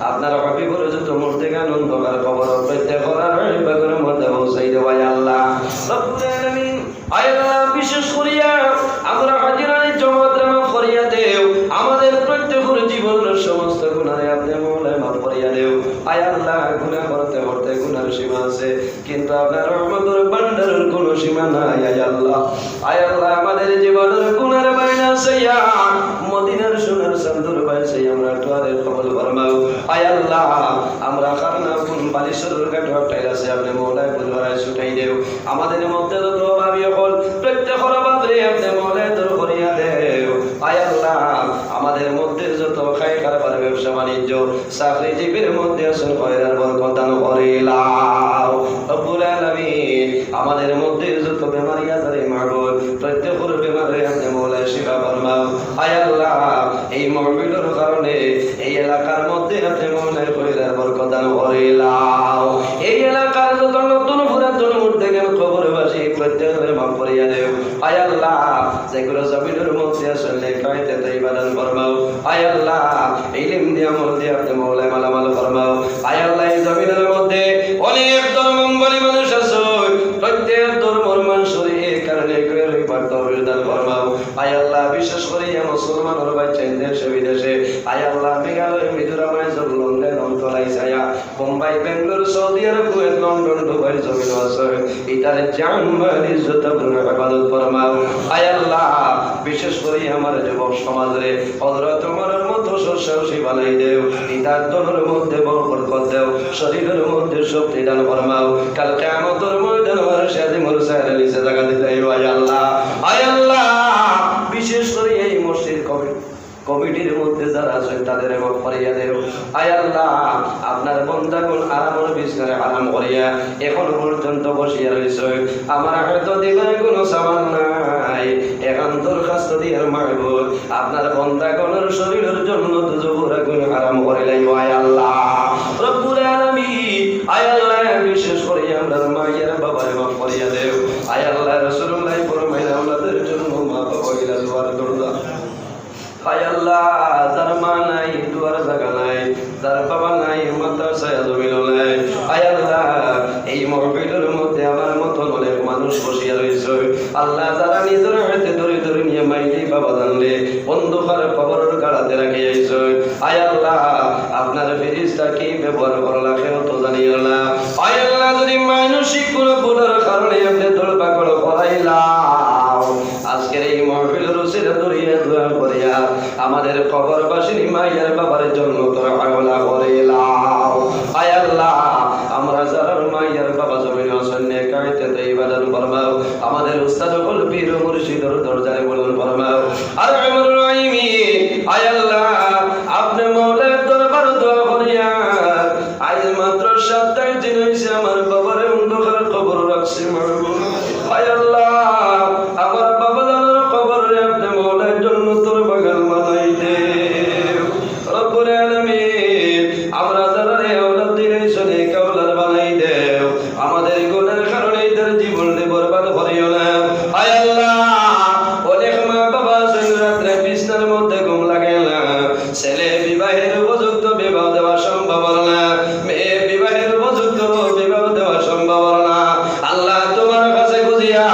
আপনার হাবিবের যত মুর্তেগান অন্ধকার কবর প্রত্যেক করার বিভাগের মধ্যে পৌঁছাই দেও। আয় আল্লাহ রব্বুল আলামিন আয় আল্লাহ বিশেষ করিয়া আমরা হাজিরাই জমাত মাফ করিয়া দেও। আমাদের প্রত্যেকের জীবনের সমস্ত গুনাহে আপনি মওলা মাফ করিয়া দেও। আয় আল্লাহ গুনাহ করতে করতে গুনার সীমা আছে, কিন্তু আপনার রহমতের ভান্ডারের কোনো সীমা নাই। আয় আল্লাহ আমাদের জীবনের গুনার বাইনা সাইয়া মদিনার সোনার চাঁদুর বাই সাই আমরা তোয়ারে কবুল ফরমাও। আয় আল্লাহ আমরা খানা কোন বালিশের কাটা টাইল আছে আপনি মওলা বুঝারাই ছুটাই দেও। আমাদের মধ্যে যত অভাবী হল প্রত্যেকের অভাবে আপনি মওলা দূর করিয়া দেও। আয় আল্লাহ আমাদের মধ্যে যত খাই কারবার ব্যবসা বাণিজ্য চাকরিজীবীর মধ্যে আছেন খয়রার বরকত দান করিলাও। রব্বুল আলামিন আমাদের মধ্যে যত বেমারি আজারে মাগল প্রত্যেকের বেমারে আপনি মওলা শিফা ফরমাও। আয় আল্লাহ এই মাহফিলের কারণে এই এলাকার মধ্যে আপনি মওলা Mumbai Bengaluru Saudi Arab Kuwait London Dubai জমিন আছে এটার জান মাল ইজ্জত আপনি হেফাজত ফরমাও আয় আল্লাহ বিশেষ করে আমার যুবক সমাজে হযরত ওমরের মতো সুসাহসী বানাই দেও ইতার দলের মধ্যে বরকত দেও শরীরের মধ্যে শক্তি দান ফরমাও কাল কিয়ামতের ময়দানে আমার সাথে মুরসালের নিচে জায়গা দিতে আয় আল্লাহ বিশেষ করে এই মসজিদ কমিটির মধ্যে যারা আছেন তাদের মাফ করিয়া দেও আয় আল্লাহ আপনার বান্দাগণ আরামের বিছানায় আরাম করিয়া এখনো পর্যন্ত বসিয়া রইছে আমার হয়তো দিবার কোনো সামান নাই এখন দরখাস্ত দিয়ার মাহবুব আপনার বান্দাগণের শরীরের জন্য দুজোরা গুণ আরাম করিলাই আয় আল্লাহ রব্বুল আলামিন আয় আল্লাহ বিশেষ করে আমরা মায়ের বাবার মাফ করিয়া দেও আয় আল্লাহ রাসূলুল্লাহ ফরমাইলেন আমাদের জন্য মা বাবা ইলা দুয়ার দরজা আয় আল্লাহ যার মা নাই দুয়ার জায়গা নাই যার বাবা নাই মাদ্রাসায় জমিল নাই আয় আল্লাহ এই মাহফিলের মধ্যে আমার মতন অনেক মানুষ বসিয়া রয়েছে আল্লাহ যারা নিজের হাতে ধরে ধরে নিয়ে মাইলি বাবা জানলে বন্ধুকার খবরের গাড়াতে রাখি আইছে আয় আল্লাহ আপনার ফেরেশতা কি ব্যবহার করলা কেউ তো জানিও না আয় আল্লাহ যদি মানসিক কোনো ভুলের কারণে আপনি দলবা করে করাইলাম আজকের এই মাহফিলের উসিলা দরিয়া দোয়া করিয়া আমাদের কবরবাসিনী মায়ের বাবার জন্য তোরা আওলা করিলাম আয় আল্লাহ আমরা যারা মায়ের বাবা জমিন আছেন নেকাইতে ইবাদত ফরমাও আমাদের উস্তাদ হল পীর মুর্শিদের দরজায় বলুন ফরমাও আর আমর রাহিমিন আয় আল্লাহ আপনি মাওলার দরবার দোয়া করিয়া আজ মাত্র 27 দিন হইছে আমার বাবার অন্ধকার কবর রাখছি মাহবুব আয় আল্লাহ আমার বাবা জানার কবরে আপনি মাওলার জন্য তোর বাগান বানাই দে রব্বুল আলামিন আমরা যারা আওলাদ দিয়েছো নে কাওলাদ বানাই দেও আমাদের গুনাহের কারণে এদের জীবনে বরবাদ করিও না আয় আল্লাহ অনেক মা বাবা রাত্রে বিছানার মধ্যে ঘুম লাগে না ছেলে বিবাহের উপযুক্ত বিবাহ দেওয়া সম্ভব না মেয়ে বিবাহের উপযুক্ত বিবাহ দেওয়া সম্ভব না আল্লাহ তোমার কাছে বুঝিয়া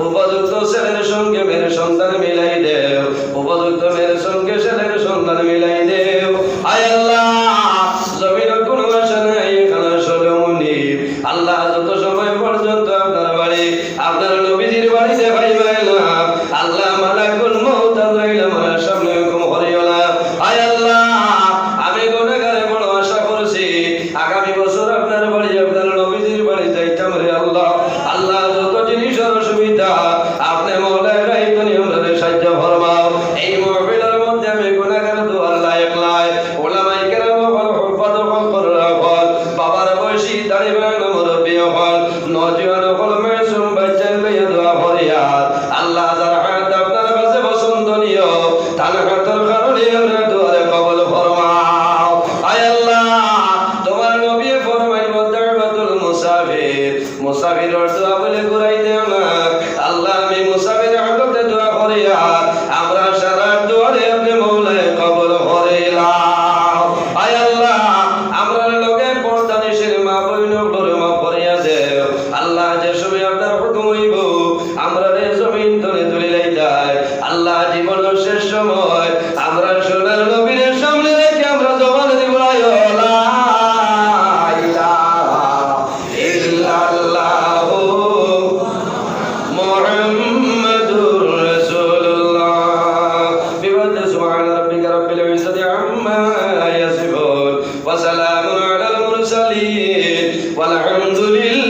উপযুক্ত ছেলের সঙ্গে মেয়ের সন্তান মিলাই দেও উপযুক্ত মেয়ের সঙ্গে ছেলের সন্তান মিলাই দেও আয় আল্লাহ জমিনের কোনো আশা নাই এখানে সলমনি আল্লাহ যত সময় পর্যন্ত আপনার বাড়ি আপনার নবীজির বাড়িতে ভাইবাই না আল্লাহ মালাকুল মউত আজরাইল আমার সামনে হুকুম করিও না আয় আল্লাহ আমি গুনাহগারে বড় আশা করছি আগামী বছর আপনার বাড়ি আপনার নবীজির বাড়ি যাইতাম রে আল্লাহ আল্লাহ যত জিনিসের অসুবিধা আপনি মওলা রাইতনি আমাদের সাহায্য ফরমাও এই মাহফিলের মধ্যে আমি গুনাহগার দুয়ার লায়ক লাই উলামায়ে কেরাম হল হুফাজ হল রাফাত বাবার বয়সী দাড়ি বানানো মুরব্বি হল নওজোয়ান হল মাসুম বাচ্চার লইয়া দোয়া ফরিয়াদ আল্লাহ যার হাত আপনার কাছে পছন্দনীয় তার হাতের কারণে আমরা দুয়ারে কবুল ফরমাও আয় আল্লাহ তোমার নবী ফরমাইল দাওয়াতুল মুসাফির মুসাফিরের দোয়া বলে ঘুরাই দেও না আল্লাহ আমি মুসাফির হাতে দোয়া করিয়া আমরা সারা দুয়ারে আপনি মওলায়ে কবুল করিলাম আয় আল্লাহ আমরা লগে পর্দা নিশের মা বইনগুলোর মাফ করিয়া দেও আল্লাহ যে সময় আপনার হুকুম হইব আমরা রে জমিন তলে তুলে লইতাই আল্লাহ জীবনের শেষ সময় আমরা সোনার নবীর সামনে রেখে আমরা জবান দিব লা ইলাহা ইল্লাল্লাহু মুহাম্মাদুর রাসূলুল্লাহ বিওয়াদ সুবহান রাব্বিকা রাব্বিল ইজ্জাতি আম্মা ইয়াসিফুন ওয়া সালামুন আলাল মুরসালিন ওয়াল হামদুলিল্লাহ